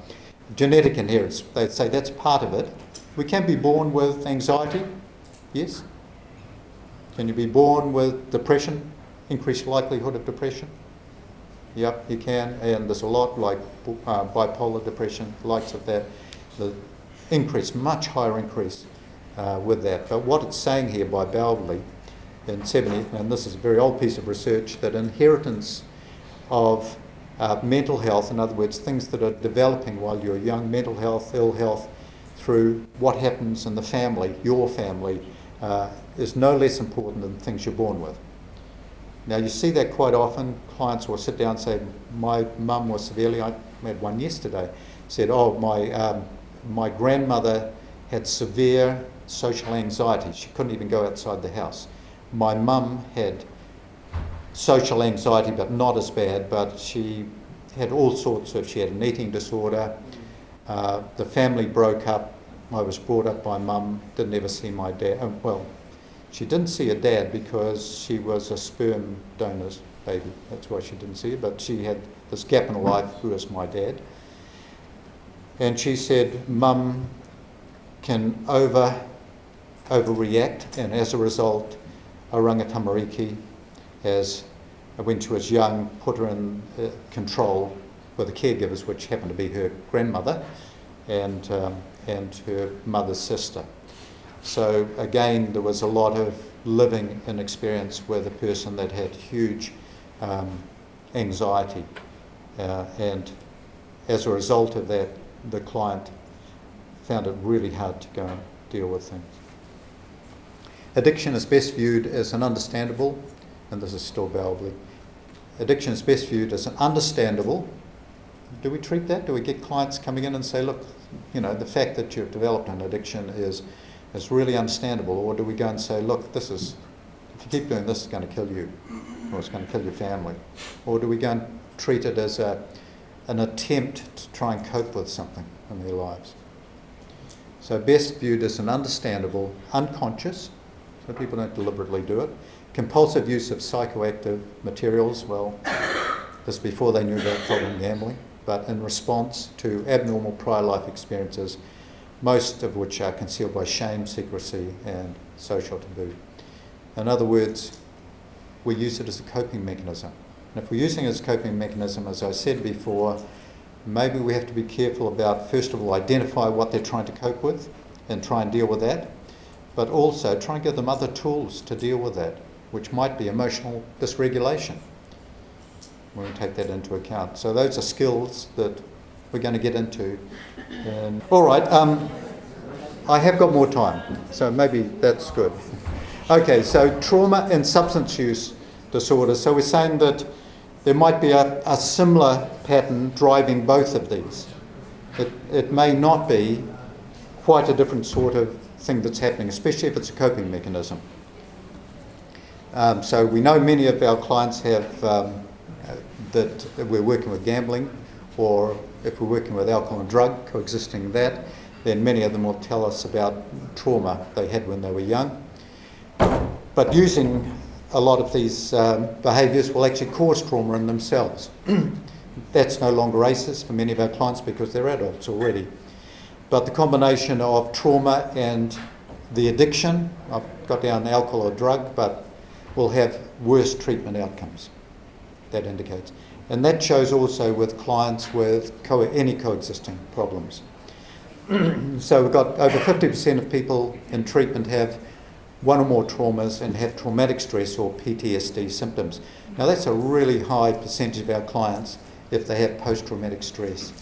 A: Genetic inheritance. They'd say that's part of it. We can be born with anxiety. Yes? Can you be born with depression? Increased likelihood of depression? Yep, you can. And there's a lot like bipolar depression, likes of that. The increase, much higher increase with that. But what it's saying here by Bowlby in 70, and this is a very old piece of research, that inheritance of mental health, in other words, things that are developing while you're young, mental health, ill health, through what happens in the family, your family, is no less important than things you're born with. Now you see that quite often. Clients will sit down and say, my mum was severely, I had one yesterday, said, my grandmother had severe social anxiety. She couldn't even go outside the house. My mum had social anxiety, but not as bad, but she had all sorts of, she had an eating disorder. The family broke up. I was brought up by mum, didn't ever see my dad. She didn't see her dad because she was a sperm donor's baby. That's why she didn't see it, but she had this gap in her life, who was my dad. And she said, mum can overreact, and as a result, Oranga Tamariki, when she was young, put her in control with the caregivers, which happened to be her grandmother and her mother's sister. So again, there was a lot of living in experience with a person that had huge anxiety, and as a result of that, the client found it really hard to go and deal with things. Addiction is best viewed as an understandable, and this is still Bowlby, addiction is best viewed as an understandable. Do we treat that? Do we get clients coming in and say, look, the fact that you've developed an addiction is really understandable, or do we go and say, look, if you keep doing this, it's going to kill you, or it's going to kill your family? Or do we go and treat it as an attempt to try and cope with something in their lives? So best viewed as an understandable, unconscious, so people don't deliberately do it. Compulsive use of psychoactive materials, well, this is before they knew about problem gambling, but in response to abnormal prior life experiences, most of which are concealed by shame, secrecy, and social taboo. In other words, we use it as a coping mechanism. And if we're using it as a coping mechanism, as I said before, maybe we have to be careful about, first of all, identify what they're trying to cope with and try and deal with that, but also try and give them other tools to deal with that, which might be emotional dysregulation. When we take that into account. So those are skills that we're going to get into. And, all right, I have got more time, so maybe that's good. Okay, so trauma and substance use disorder. So we're saying that there might be a similar pattern driving both of these. It may not be quite a different sort of thing that's happening, especially if it's a coping mechanism. So we know many of our clients have that we're working with gambling, or if we're working with alcohol and drug, coexisting that, then many of them will tell us about trauma they had when they were young. But using a lot of these behaviours will actually cause trauma in themselves. That's no longer racist for many of our clients because they're adults already. But the combination of trauma and the addiction, I've got down alcohol or drug, but will have worse treatment outcomes. That indicates. And that shows also with clients with any coexisting problems. So we've got over 50% of people in treatment have one or more traumas and have traumatic stress or PTSD symptoms. Now that's a really high percentage of our clients if they have post-traumatic stress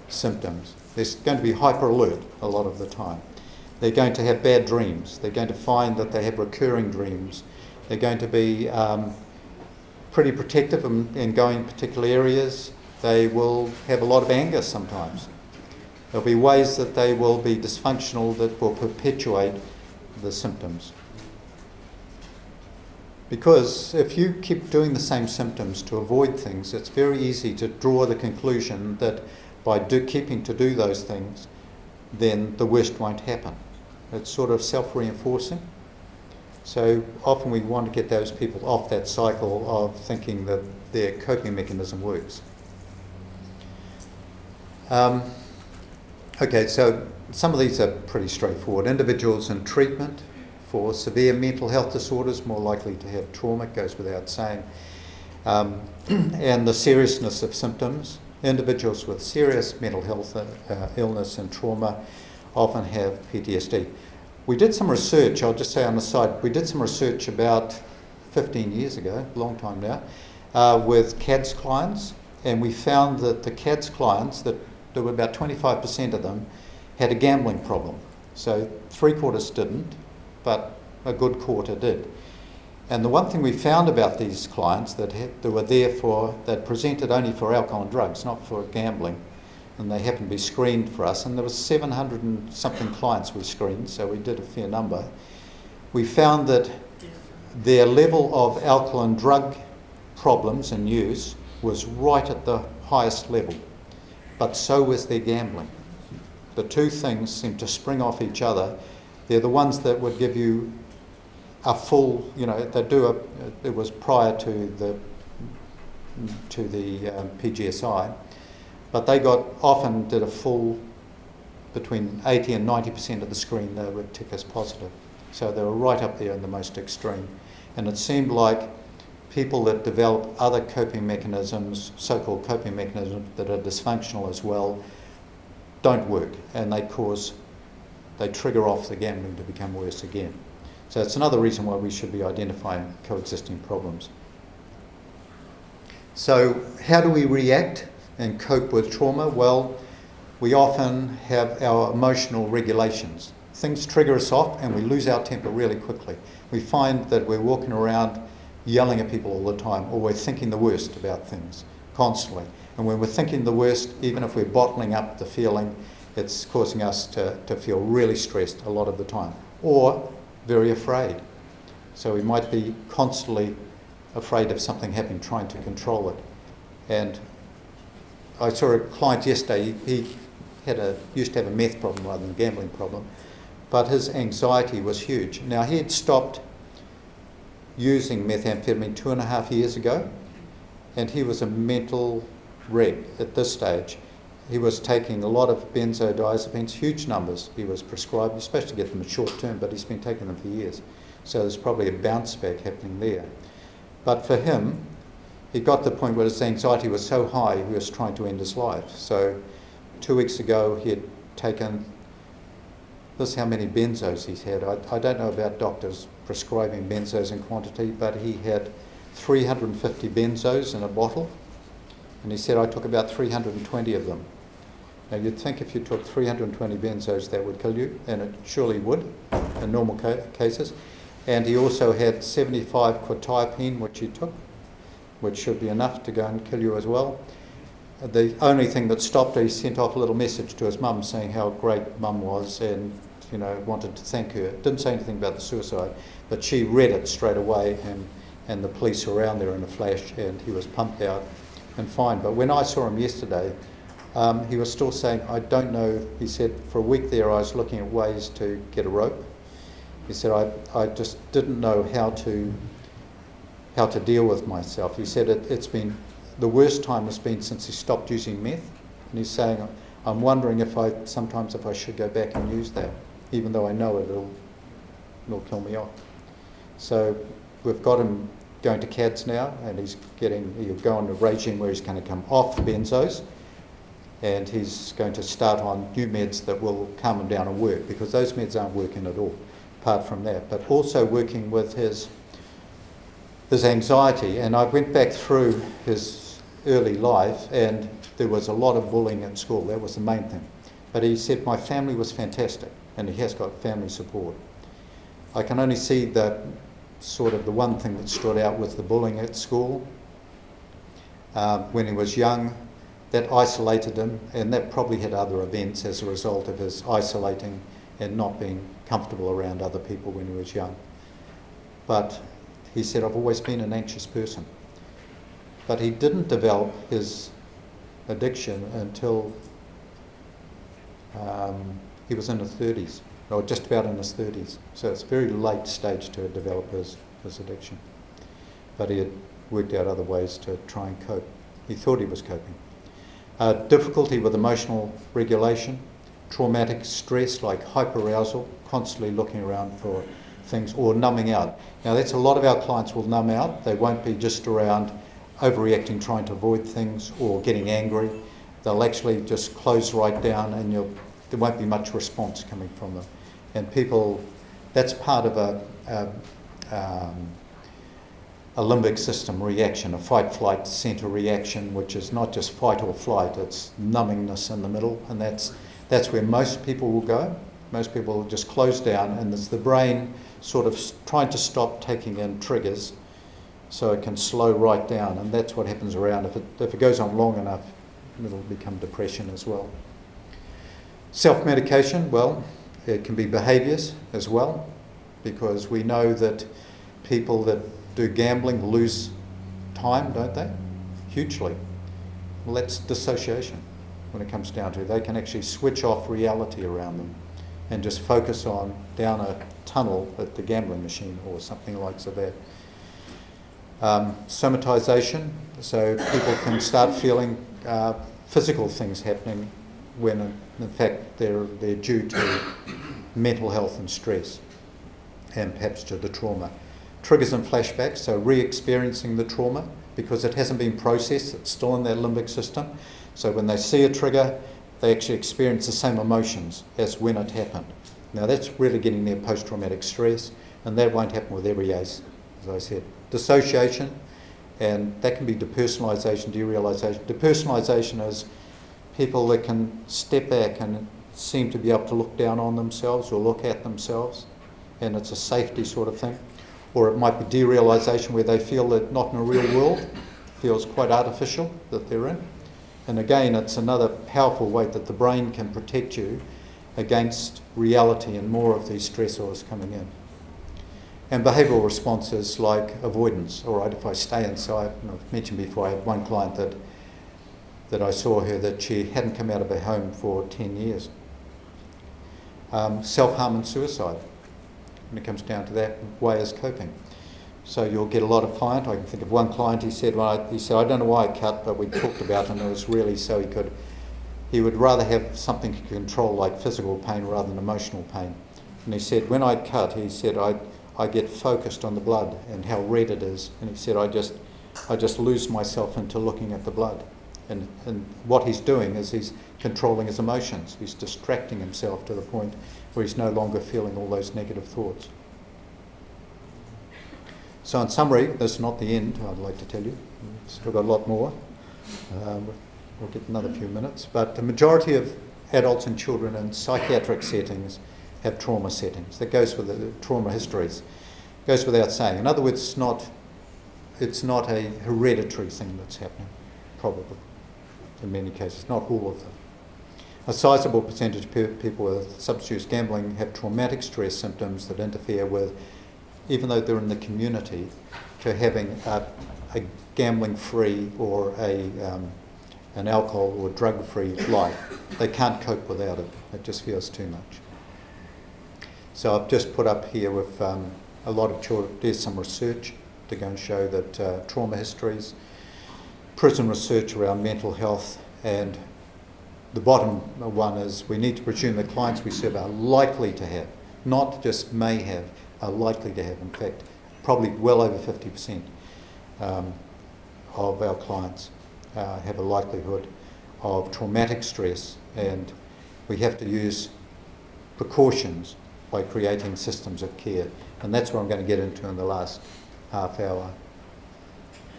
A: symptoms. They're going to be hyper alert a lot of the time. They're going to have bad dreams. They're going to find that they have recurring dreams. They're going to be pretty protective in going particular areas. They will have a lot of anger sometimes. There'll be ways that they will be dysfunctional that will perpetuate the symptoms. Because if you keep doing the same symptoms to avoid things, it's very easy to draw the conclusion that by keeping to do those things, then the worst won't happen. It's sort of self-reinforcing. So often we want to get those people off that cycle of thinking that their coping mechanism works. Okay, so some of these are pretty straightforward. Individuals in treatment for severe mental health disorders more likely to have trauma, it goes without saying. And the seriousness of symptoms. Individuals with serious mental health illness and trauma often have PTSD. We did some research, I'll just say on the side, we did some research about 15 years ago, a long time now, with CADS clients, and we found that the CADS clients, that there were about 25% of them, had a gambling problem. So 3/4 didn't, but a good quarter did. And the one thing we found about these clients that were there for, that presented only for alcohol and drugs, not for gambling, and they happened to be screened for us, and there was 700 and something clients we screened, so we did a fair number. We found that their level of alcohol and drug problems and use was right at the highest level, but so was their gambling. The two things seem to spring off each other. They're the ones that would give you a full, it was prior to the PGSI, but they often did a full, between 80 and 90% of the screen they would tick as positive. So they were right up there in the most extreme. And it seemed like people that develop other coping mechanisms, so-called coping mechanisms that are dysfunctional as well, don't work, and they trigger off the gambling to become worse again. So it's another reason why we should be identifying coexisting problems. So how do we react and cope with trauma? Well, we often have our emotional regulations. Things trigger us off and we lose our temper really quickly. We find that we're walking around yelling at people all the time, or we're thinking the worst about things constantly. And when we're thinking the worst, even if we're bottling up the feeling, it's causing us to feel really stressed a lot of the time, or very afraid. So we might be constantly afraid of something happening, trying to control it. And I saw a client yesterday, he used to have a meth problem rather than a gambling problem, but his anxiety was huge. Now he had stopped using methamphetamine 2.5 years ago, and he was a mental wreck at this stage. He was taking a lot of benzodiazepines, huge numbers he was prescribed. You're supposed to get them in short term, but he's been taking them for years. So there's probably a bounce back happening there. But for him, he got to the point where his anxiety was so high, he was trying to end his life. So 2 weeks ago, he had taken, this is how many benzos he's had. I don't know about doctors prescribing benzos in quantity, but he had 350 benzos in a bottle. And he said, I took about 320 of them. Now you'd think if you took 320 benzos that would kill you, and it surely would in normal cases. And he also had 75 quetiapine, which he took, which should be enough to go and kill you as well. The only thing that stopped, he sent off a little message to his mum saying how great mum was and, you know, wanted to thank her. Didn't say anything about the suicide, but she read it straight away, and the police were around there in a flash, and he was pumped out and fine. But when I saw him yesterday, he was still saying, I don't know, he said, for a week there I was looking at ways to get a rope. He said, I just didn't know how to deal with myself. He said it's been, the worst time has been since he stopped using meth. And he's saying, I'm wondering if I should go back and use that, even though I know it'll kill me off. So we've got him going to CADS now, and he'll go on a regime where he's going to come off the benzos, and he's going to start on new meds that will calm him down and work, because those meds aren't working at all, apart from that. But also working with his anxiety, and I went back through his early life, and there was a lot of bullying at school. That was the main thing. But he said, my family was fantastic, and he has got family support. I can only see that sort of the one thing that stood out was the bullying at school. When he was young, that isolated him, and that probably had other events as a result of his isolating and not being comfortable around other people when he was young. But he said, I've always been an anxious person. But he didn't develop his addiction until he was in his 30s, or just about in his 30s. So it's a very late stage to develop his addiction. But he had worked out other ways to try and cope. He thought he was coping. Difficulty with emotional regulation, traumatic stress like hyperarousal, constantly looking around for things, or numbing out. Now that's a lot of our clients will numb out. They won't be just around overreacting, trying to avoid things, or getting angry. They'll actually just close right down, and there won't be much response coming from them. And people, that's part of a limbic system reaction, a fight-flight center reaction, which is not just fight or flight, it's numbingness in the middle, and that's where most people will go. Most people will just close down, and it's the brain sort of trying to stop taking in triggers so it can slow right down, and that's what happens around. If it goes on long enough, it'll become depression as well. Self-medication, well, it can be behaviours as well, because we know that people that do gambling lose time, don't they? Hugely. Well, that's dissociation when it comes down to it. They can actually switch off reality around them and just focus on down a tunnel at the gambling machine or something like that. Somatization, so people can start feeling physical things happening when in fact they're due to mental health and stress, and perhaps to the trauma. Triggers and flashbacks, so re-experiencing the trauma because it hasn't been processed, it's still in their limbic system. So when they see a trigger, they actually experience the same emotions as when it happened. Now that's really getting their post-traumatic stress, and that won't happen with every ACE, as I said. Dissociation, and that can be depersonalization, derealization. Depersonalization is people that can step back and seem to be able to look down on themselves or look at themselves, and it's a safety sort of thing. Or it might be derealization, where they feel that not in a real world, it feels quite artificial that they're in. And again, it's another powerful way that the brain can protect you against reality and more of these stressors coming in. And behavioural responses like avoidance. All right, if I stay inside, and I've mentioned before, I had one client that I saw her that she hadn't come out of her home for 10 years. Self-harm and suicide, when it comes down to that way as coping. So you'll get a lot of client. I can think of one client. He said, I don't know why I cut, but we talked about it, and it was really so he would rather have something to control like physical pain rather than emotional pain. And he said, when I cut, he said, I get focused on the blood and how red it is. And he said, I just lose myself into looking at the blood. And what he's doing is he's controlling his emotions. He's distracting himself to the point where he's no longer feeling all those negative thoughts. So in summary, this is not the end, I'd like to tell you. We've still got a lot more. We'll get another few minutes. But the majority of adults and children in psychiatric settings have trauma settings. That goes with the trauma histories. Goes without saying. In other words, it's not a hereditary thing that's happening, probably, in many cases, not all of them. A sizable percentage of people with substance use gambling have traumatic stress symptoms that interfere with, even though they're in the community, to having a gambling-free or an alcohol or drug-free life. They can't cope without it. It just feels too much. So I've just put up here with a lot of children. There's some research to go and show that trauma histories, prison research around mental health, and the bottom one is we need to presume that clients we serve are likely to have, not just may have, are likely to have. In fact, probably well over 50% of our clients have a likelihood of traumatic stress, and we have to use precautions by creating systems of care. And that's what I'm going to get into in the last half hour.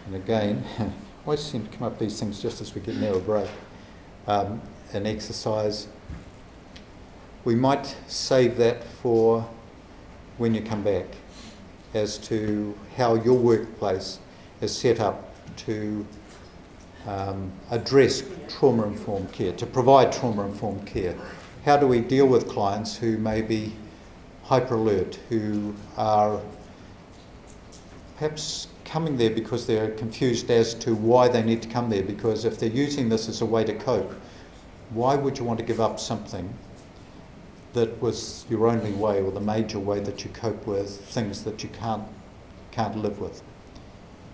A: And again, I always seem to come up with these things just as we get near a break. An exercise, we might save that for when you come back, as to how your workplace is set up to address trauma-informed care, to provide trauma-informed care. How do we deal with clients who may be hyper-alert, who are perhaps coming there because they're confused as to why they need to come there, because if they're using this as a way to cope, why would you want to give up something that was your only way or the major way that you cope with things that you can't live with?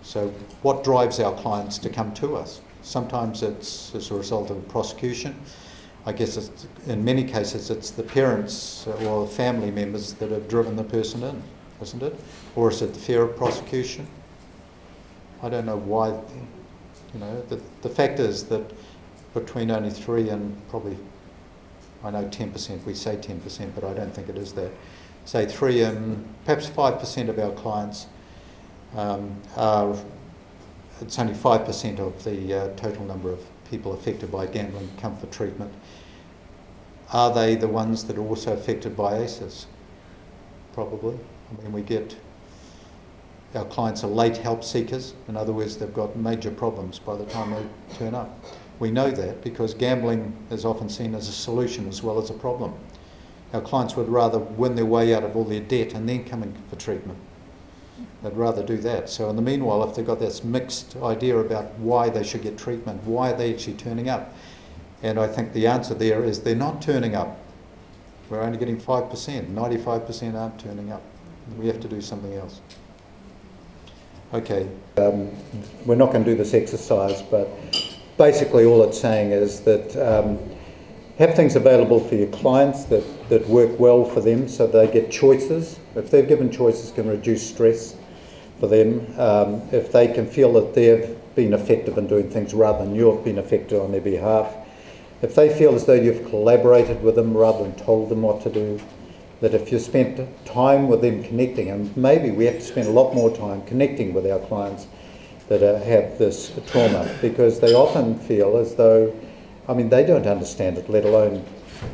A: So what drives our clients to come to us? Sometimes it's as a result of prosecution. I guess in many cases it's the parents or family members that have driven the person in, isn't it? Or is it the fear of prosecution? I don't know why. You know, the fact is that between only 3 and probably, I know 10%, we say 10%, but I don't think it is that. Say 3 and perhaps 5% of our clients it's only 5% of the total number of people affected by gambling come for treatment. Are they the ones that are also affected by ACEs? Probably. I mean, our clients are late help seekers. In other words, they've got major problems by the time they turn up. We know that because gambling is often seen as a solution as well as a problem. Our clients would rather win their way out of all their debt and then come in for treatment. They'd rather do that. So in the meanwhile, if they've got this mixed idea about why they should get treatment, why are they actually turning up? And I think the answer there is they're not turning up. We're only getting 5%. 95% aren't turning up. We have to do something else. Okay, we're not going to do this exercise, but basically all it's saying is that have things available for your clients that work well for them so they get choices. If they're given choices, can reduce stress for them. If they can feel that they've been effective in doing things rather than you've been effective on their behalf. If they feel as though you've collaborated with them rather than told them what to do. That if you spent time with them connecting, and maybe we have to spend a lot more time connecting with our clients that have this trauma, because they often feel as though, I mean, they don't understand it, let alone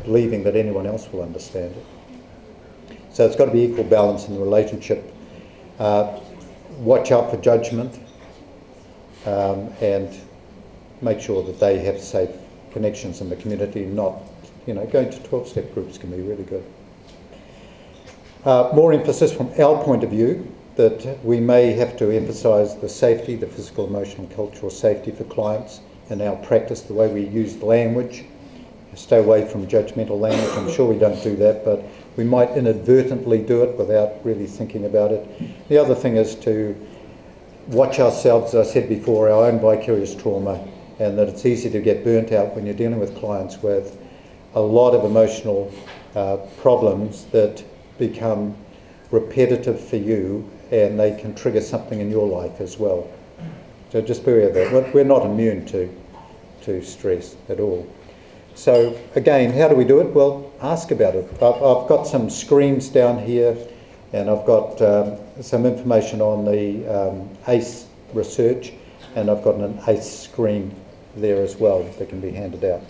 A: believing that anyone else will understand it. So it's got to be equal balance in the relationship. Watch out for judgment and make sure that they have safe connections in the community, not, going to 12-step groups can be really good. More emphasis from our point of view that we may have to emphasise the safety, the physical, emotional, cultural safety for clients in our practice, the way we use language. Stay away from judgmental language. I'm sure we don't do that, but we might inadvertently do it without really thinking about it. The other thing is to watch ourselves, as I said before, our own vicarious trauma, and that it's easy to get burnt out when you're dealing with clients with a lot of emotional problems that become repetitive for you, and they can trigger something in your life as well. So just be aware of that. We're not immune to stress at all. So again, how do we do it? Well, ask about it. I've got some screens down here, and I've got some information on the ACE research, and I've got an ACE screen there as well that can be handed out.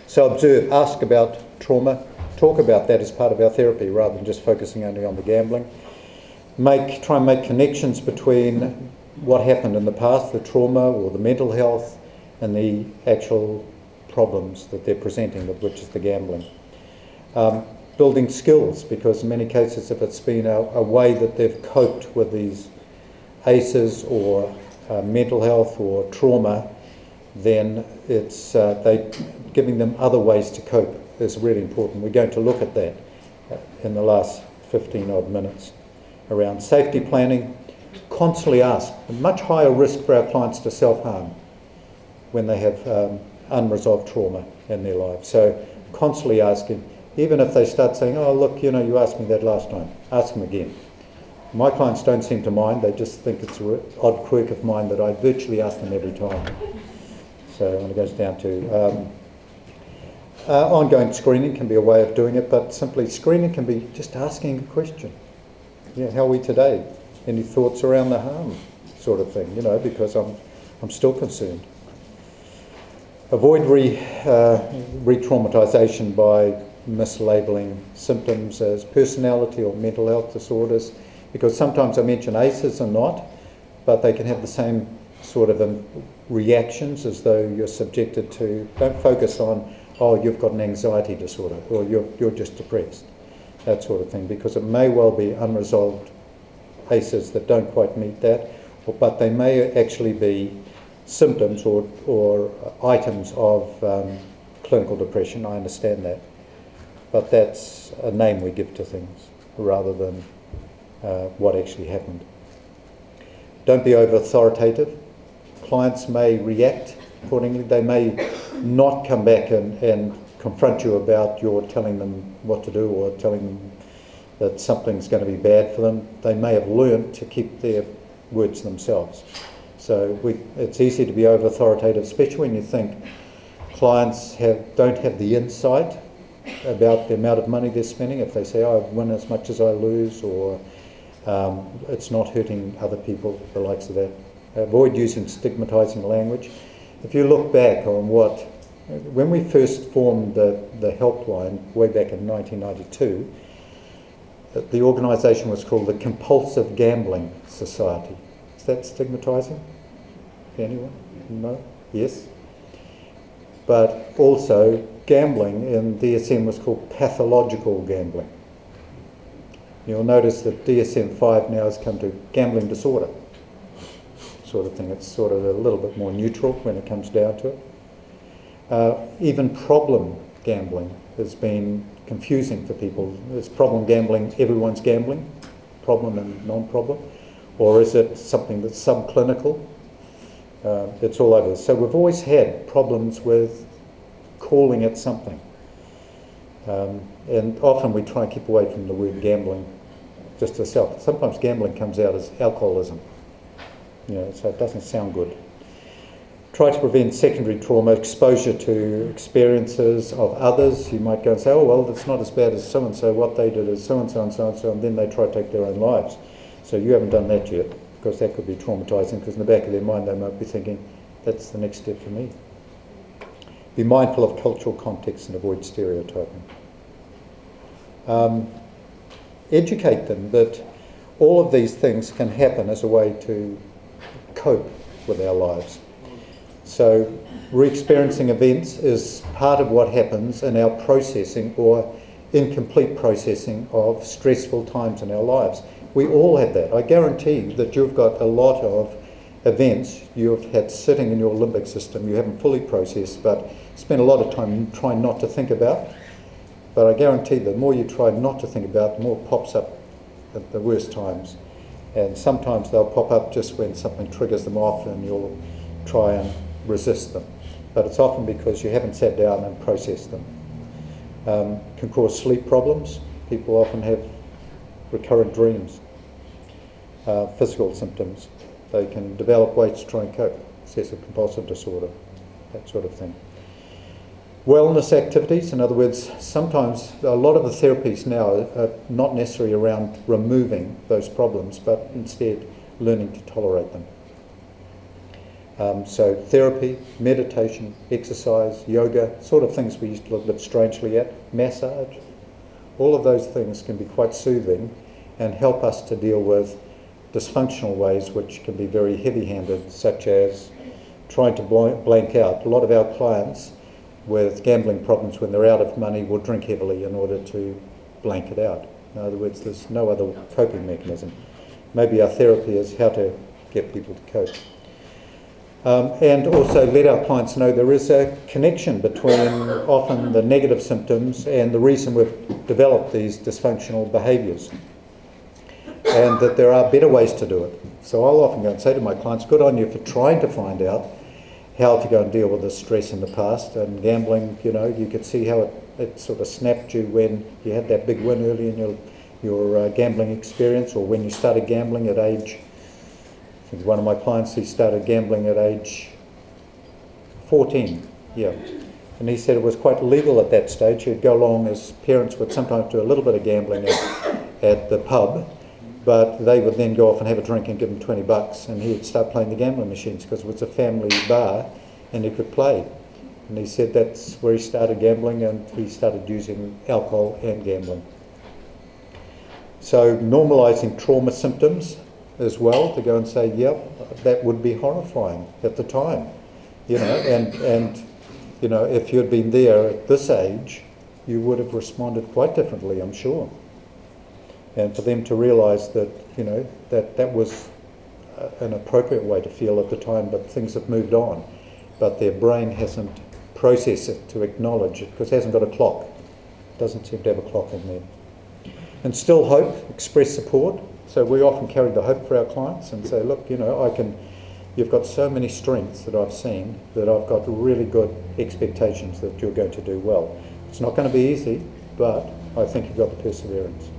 A: So observe, ask about trauma, talk about that as part of our therapy rather than just focusing only on the gambling. Try and make connections between what happened in the past, the trauma or the mental health, and the actual problems that they're presenting, which is the gambling. Building skills, because in many cases if it's been a way that they've coped with these ACEs or mental health or trauma, then it's giving them other ways to cope is really important. We're going to look at that in the last 15 odd minutes. Around safety planning, constantly ask. A much higher risk for our clients to self-harm when they have unresolved trauma in their lives. So constantly asking, even if they start saying, oh look, you asked me that last time, ask them again. My clients don't seem to mind, they just think it's an odd quirk of mine that I virtually ask them every time. So when it goes down to ongoing screening can be a way of doing it, but simply screening can be just asking a question. Yeah, how are we today? Any thoughts around the harm sort of thing, because I'm still concerned. Avoid re-traumatisation by mislabeling symptoms as personality or mental health disorders, because sometimes I mention ACEs and not, but they can have the same sort of reactions as though you're subjected to. Don't focus on, oh, you've got an anxiety disorder, or you're just depressed, that sort of thing, because it may well be unresolved ACEs that don't quite meet that, but they may actually be symptoms or items of clinical depression. I understand that, but that's a name we give to things rather than what actually happened. Don't be over authoritative. Clients may react accordingly. They may not come back and confront you about your telling them what to do or telling them that something's going to be bad for them. They may have learned to keep their words themselves. So it's easy to be over authoritative, especially when you think clients don't have the insight about the amount of money they're spending. If they say, oh, I win as much as I lose, or it's not hurting other people, the likes of that. Avoid using stigmatising language. If you look back on when we first formed the helpline way back in 1992, the organisation was called the Compulsive Gambling Society. Is that stigmatising? Anyone? No? Yes? But also, gambling in DSM was called pathological gambling. You'll notice that DSM-5 now has come to gambling disorder sort of thing. It's sort of a little bit more neutral when it comes down to it. Even problem gambling has been confusing for people. Is problem gambling everyone's gambling? Problem and non-problem? Or is it something that's subclinical? It's all over. So we've always had problems with calling it something. And often we try and keep away from the word gambling just itself. Sometimes gambling comes out as alcoholism, so it doesn't sound good. Try to prevent secondary trauma, exposure to experiences of others. You might go and say, oh, well, it's not as bad as so-and-so, what they did is so-and-so and so-and-so, and then they try to take their own lives. So you haven't done that yet, because that could be traumatising, because in the back of their mind they might be thinking, that's the next step for me. Be mindful of cultural context and avoid stereotyping. Educate them that all of these things can happen as a way to cope with our lives. So re-experiencing events is part of what happens in our processing or incomplete processing of stressful times in our lives. We all have that. I guarantee that you've got a lot of events you've had sitting in your limbic system you haven't fully processed, but spent a lot of time trying not to think about.
D: But I guarantee the more you try not to think about it, the more it pops up at the worst times. And sometimes they'll pop up just when something triggers them off and you'll try and resist them. But it's often because you haven't sat down and processed them. Can cause sleep problems. People often have recurrent dreams. Physical symptoms. They can develop weight to try and cope. Obsessive compulsive disorder, that sort of thing. Wellness activities, in other words, sometimes a lot of the therapies now are not necessarily around removing those problems, but instead learning to tolerate them. So therapy, meditation, exercise, yoga, sort of things we used to look a bit strangely at, massage, all of those things can be quite soothing and help us to deal with dysfunctional ways which can be very heavy-handed, such as trying to blank out. A lot of our clients with gambling problems, when they're out of money, will drink heavily in order to blank it out. In other words, there's no other coping mechanism. Maybe our therapy is how to get people to cope. And also let our clients know there is a connection between often the negative symptoms and the reason we've developed these dysfunctional behaviours, and that there are better ways to do it. So I'll often go and say to my clients, good on you for trying to find out how to go and deal with the stress in the past. And gambling, you know, you could see how it sort of snapped you when you had that big win early in your gambling experience, or when you started gambling at age, I think one of my clients, he started gambling at age 14, yeah. And he said it was quite legal at that stage. He'd go along, his parents would sometimes do a little bit of gambling at the pub, but they would then go off and have a drink and give him $20, and he'd start playing the gambling machines because it was a family bar and he could play. And he said that's where he started gambling, and he started using alcohol and gambling. So normalising trauma symptoms as well, to go and say, yep, that would be horrifying at the time, you know, and you know, if you'd been there at this age, you would have responded quite differently, I'm sure. And for them to realise that, you know, that was an appropriate way to feel at the time, but things have moved on. But their brain hasn't processed it to acknowledge it because it hasn't got a clock. It doesn't seem to have a clock in there. And still hope, express support. So we often carry the hope for our clients and say, look, you know, you've got so many strengths that I've seen that I've got really good expectations that you're going to do well. It's not going to be easy, but I think you've got the perseverance.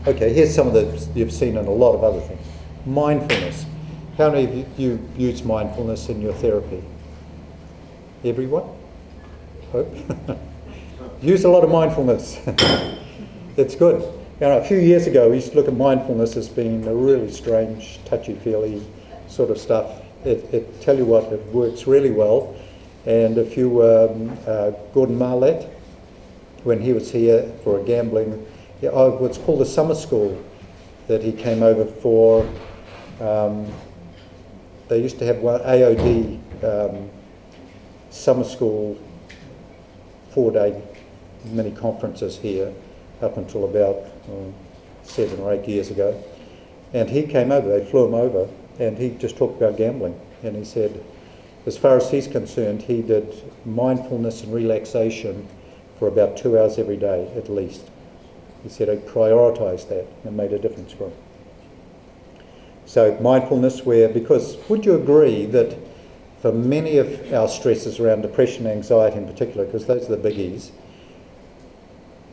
D: Okay, here's some of the you've seen in a lot of other things. Mindfulness. How many of you use mindfulness in your therapy? Everyone? Hope. Use a lot of mindfulness. It's good. You know, a few years ago, we used to look at mindfulness as being a really strange, touchy-feely sort of stuff. It tell you what, it works really well. And if you Gordon Marlett, when he was here for a gambling, what's called a summer school that he came over for. They used to have one AOD summer school 4-day mini conferences here up until about 7 or 8 years ago. And he came over, they flew him over, and he just talked about gambling. And he said, as far as he's concerned, he did mindfulness and relaxation for about 2 hours every day at least. He said he prioritised that and made a difference for him. So mindfulness, because would you agree that for many of our stresses around depression and anxiety in particular, because those are the biggies,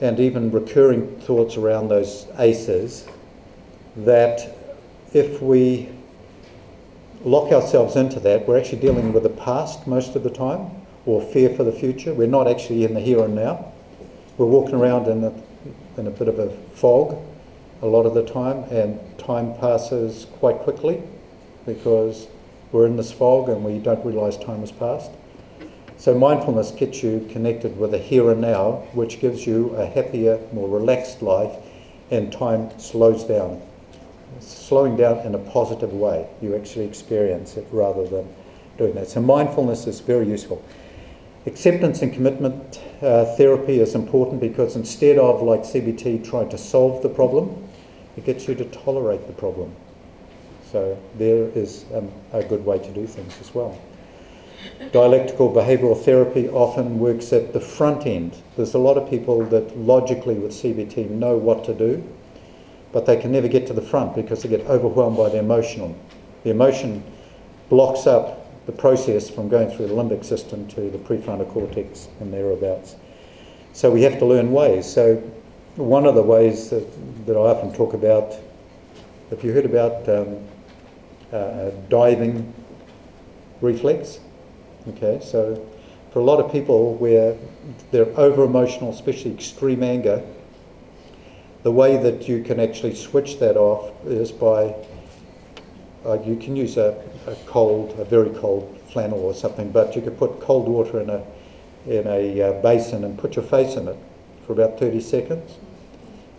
D: and even recurring thoughts around those ACEs, that if we lock ourselves into that, we're actually dealing with the past most of the time, or fear for the future. We're not actually in the here and now. We're walking around in a bit of a fog a lot of the time, and time passes quite quickly because we're in this fog and we don't realise time has passed. So mindfulness gets you connected with the here and now, which gives you a happier, more relaxed life, and time slows down. Slowing down in a positive way. You actually experience it rather than doing that. So mindfulness is very useful. Acceptance and commitment therapy is important because instead of, like CBT, trying to solve the problem, it gets you to tolerate the problem. So there is a good way to do things as well. Dialectical behavioural therapy often works at the front end. There's a lot of people that logically with CBT know what to do, but they can never get to the front because they get overwhelmed by the emotional. The emotion blocks up the process from going through the limbic system to the prefrontal cortex and thereabouts. So we have to learn ways. So one of the ways that I often talk about, have you heard about diving reflex? Okay, so for a lot of people where they're over-emotional, especially extreme anger, the way that you can actually switch that off is by, you can use a very cold flannel or something, but you could put cold water in a basin and put your face in it for about 30 seconds.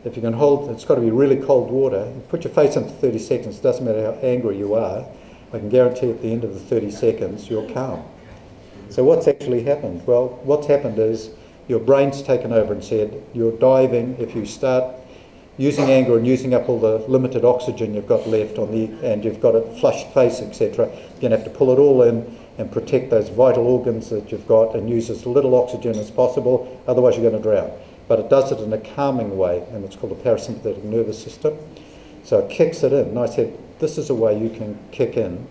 D: If you can hold, it's got to be really cold water, put your face in for 30 seconds, it doesn't matter how angry you are, I can guarantee at the end of the 30 seconds you're calm. So what's actually happened? Well, what's happened is your brain's taken over and said, you're diving, if you start using anger and using up all the limited oxygen you've got left and you've got a flushed face, etc., you're going to have to pull it all in and protect those vital organs that you've got and use as little oxygen as possible, otherwise you're going to drown. But it does it in a calming way, and it's called the parasympathetic nervous system. So it kicks it in. And I said, this is a way you can kick in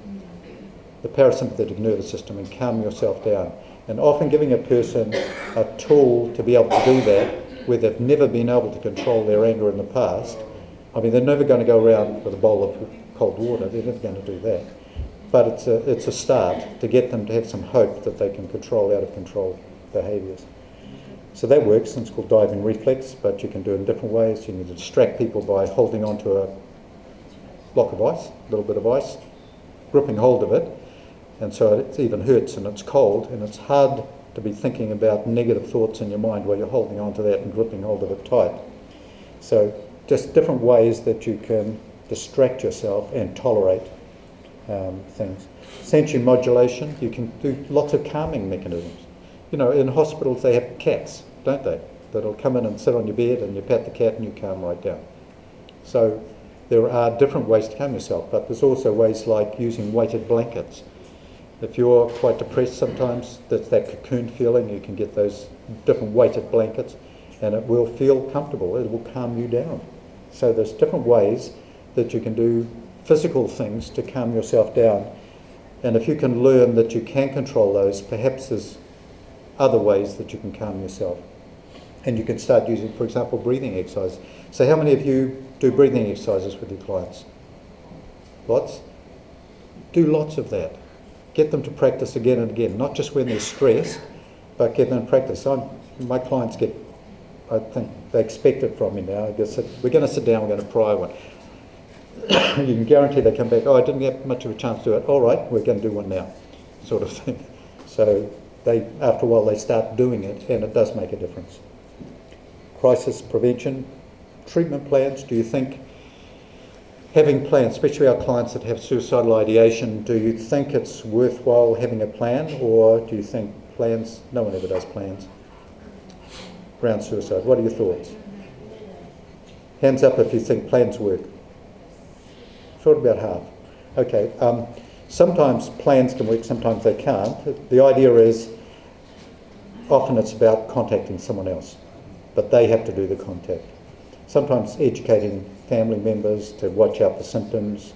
D: the parasympathetic nervous system and calm yourself down. And often giving a person a tool to be able to do that, where they've never been able to control their anger in the past. I mean, they're never going to go around with a bowl of cold water. They're never going to do that. But it's a start to get them to have some hope that they can control out of control behaviours. So that works, and it's called diving reflex, but you can do it in different ways. You can distract people by holding onto a block of ice, a little bit of ice, gripping hold of it, and so it even hurts and it's cold, and it's hard to be thinking about negative thoughts in your mind while you're holding onto that and gripping hold of it tight. So just different ways that you can distract yourself and tolerate things. Sensory modulation, you can do lots of calming mechanisms. You know, in hospitals they have cats, don't they? That'll come in and sit on your bed and you pat the cat and you calm right down. So there are different ways to calm yourself, but there's also ways like using weighted blankets. If you're quite depressed sometimes, that's that cocoon feeling, you can get those different weighted blankets and it will feel comfortable, it will calm you down. So there's different ways that you can do physical things to calm yourself down. And if you can learn that you can control those, perhaps there's other ways that you can calm yourself. And you can start using, for example, breathing exercises. So how many of you do breathing exercises with your clients? Lots? Do lots of that. Get them to practice again and again, not just when they're stressed, but get them to practice. My clients I think they expect it from me now. We're going to sit down, we're going to try one. You can guarantee they come back, I didn't get much of a chance to do it. All right, we're going to do one now, sort of thing. So after a while they start doing it, and it does make a difference. Crisis prevention, treatment plans. Do you think having plans, especially our clients that have suicidal ideation, do you think it's worthwhile having a plan, or do you think plans, no one ever does plans around suicide? What are your thoughts? Hands up if you think plans work. Sort of about half. Okay, sometimes plans can work, sometimes they can't. The idea is often it's about contacting someone else, but they have to do the contact. Sometimes educating family members to watch out for symptoms,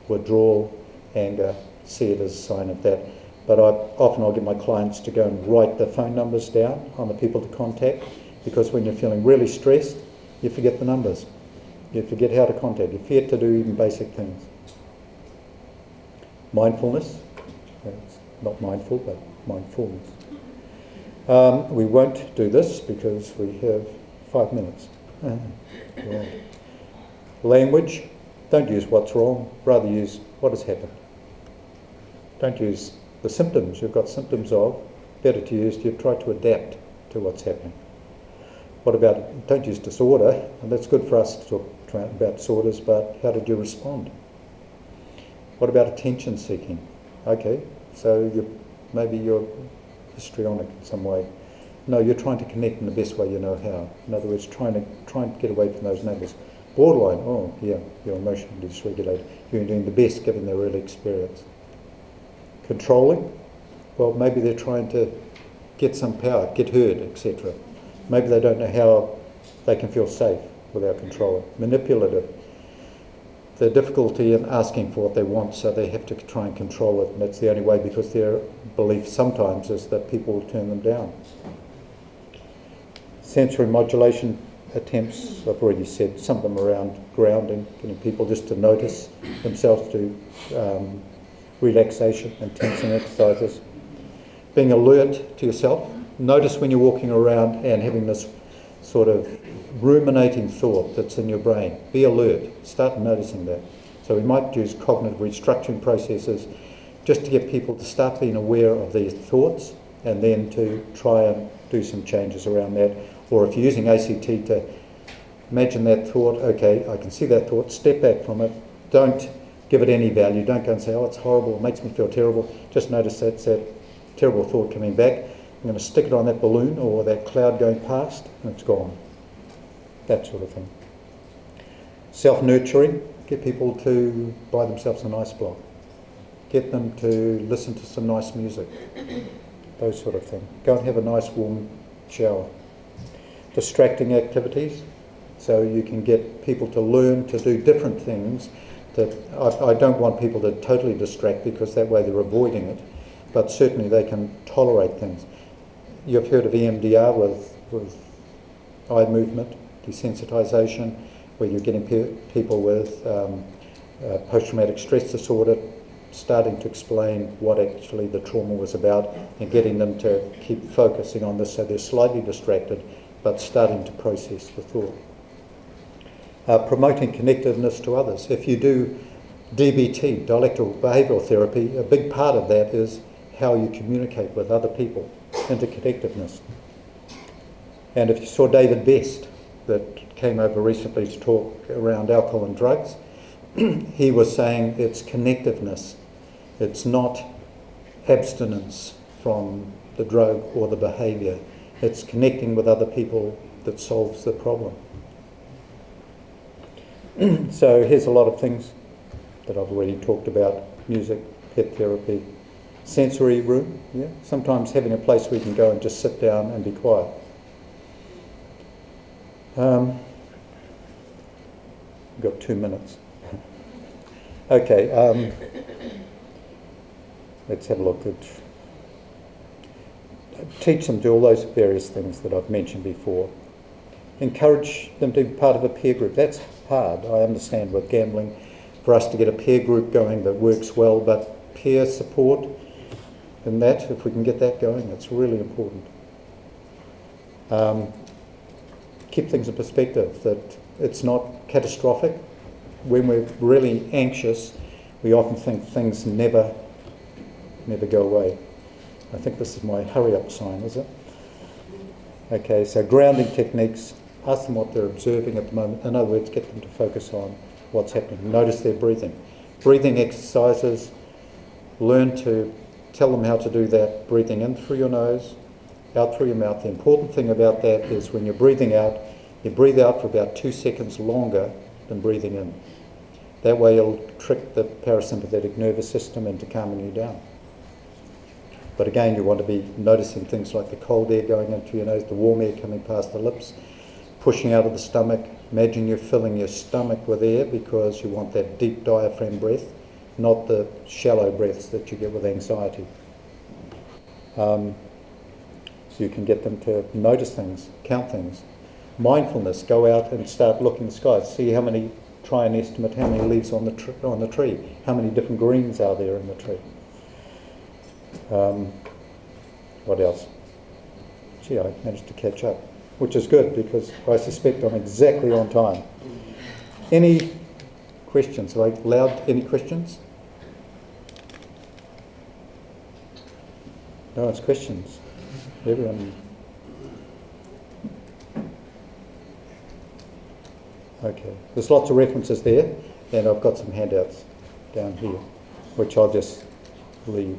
D: withdrawal, anger, see it as a sign of that. But I'll get my clients to go and write the phone numbers down on the people to contact, because when you're feeling really stressed, you forget the numbers. You forget how to contact. You forget to do even basic things. Mindfulness. It's not mindful, but mindfulness. We won't do this because we have 5 minutes. Yeah. Language. Don't use what's wrong. Rather use what has happened. Don't use the symptoms you've got symptoms of. Better to use you've tried to adapt to what's happening. What about, don't use disorder, and that's good for us to talk about disorders, but how did you respond? What about attention seeking? Okay, so maybe you're histrionic in some way. No, you're trying to connect in the best way you know how. In other words, trying to get away from those numbers. Borderline, oh yeah, you're emotionally dysregulated. You're doing the best given their early experience. Controlling, Well, maybe they're trying to get some power, get heard, etc. Maybe they don't know how they can feel safe without controlling. Manipulative. The difficulty in asking for what they want, so they have to try and control it, and that's the only way, because their belief sometimes is that people will turn them down. Sensory modulation attempts, I've already said, some of them around grounding, getting people just to notice themselves, to relaxation and tensing exercises. Being alert to yourself. Notice when you're walking around and having this sort of ruminating thought that's in your brain. Be alert. Start noticing that. So we might use cognitive restructuring processes just to get people to start being aware of these thoughts, and then to try and do some changes around that. Or if you're using ACT, to imagine that thought, okay, I can see that thought, step back from it. Don't give it any value. Don't go and say, oh, it's horrible, it makes me feel terrible. Just notice that's that terrible thought coming back. I'm going to stick it on that balloon or that cloud going past, and it's gone. That sort of thing. Self-nurturing. Get people to buy themselves a nice block. Get them to listen to some nice music. Those sort of things. Go and have a nice warm shower. Distracting activities. So you can get people to learn to do different things. That I don't want people to totally distract, because that way they're avoiding it. But certainly they can tolerate things. You've heard of EMDR with eye movement, desensitization, where you're getting people with post-traumatic stress disorder starting to explain what actually the trauma was about, and getting them to keep focusing on this, so they're slightly distracted but starting to process the thought. Promoting connectedness to others. If you do DBT, dialectical behavioural therapy, a big part of that is how you communicate with other people, interconnectedness. And if you saw David Best, that came over recently to talk around alcohol and drugs, he was saying it's connectiveness. It's not abstinence from the drug or the behaviour. It's connecting with other people that solves the problem. So here's a lot of things that I've already talked about. Music, pet therapy, sensory room. Yeah, sometimes having a place where you can go and just sit down and be quiet. We've got 2 minutes. Okay, let's have a look at... Teach them to do all those various things that I've mentioned before. Encourage them to be part of a peer group. That's hard, I understand, with gambling, for us to get a peer group going that works well, but peer support and that, if we can get that going, it's really important. Keep things in perspective, that it's not catastrophic. When we're really anxious, we often think things never go away. I think this is my hurry up sign, is it? Okay, so grounding techniques. Ask them what they're observing at the moment. In other words, get them to focus on what's happening. Notice their breathing. Breathing exercises. Learn to tell them how to do that. Breathing in through your nose, out through your mouth. The important thing about that is when you're breathing out, you breathe out for about 2 seconds longer than breathing in. That way you'll trick the parasympathetic nervous system into calming you down. But again, you want to be noticing things like the cold air going into your nose, the warm air coming past the lips, pushing out of the stomach. Imagine you're filling your stomach with air, because you want that deep diaphragm breath, not the shallow breaths that you get with anxiety. So you can get them to notice things, count things. Mindfulness, go out and start looking at the sky. See how many, try and estimate how many leaves on the tree, how many different greens are there in the tree. What else? Gee, I managed to catch up, which is good, because I suspect I'm exactly on time. Any questions? Have I allowed any questions? No, it's questions. Everyone. Okay, there's lots of references there, and I've got some handouts down here, which I'll just leave.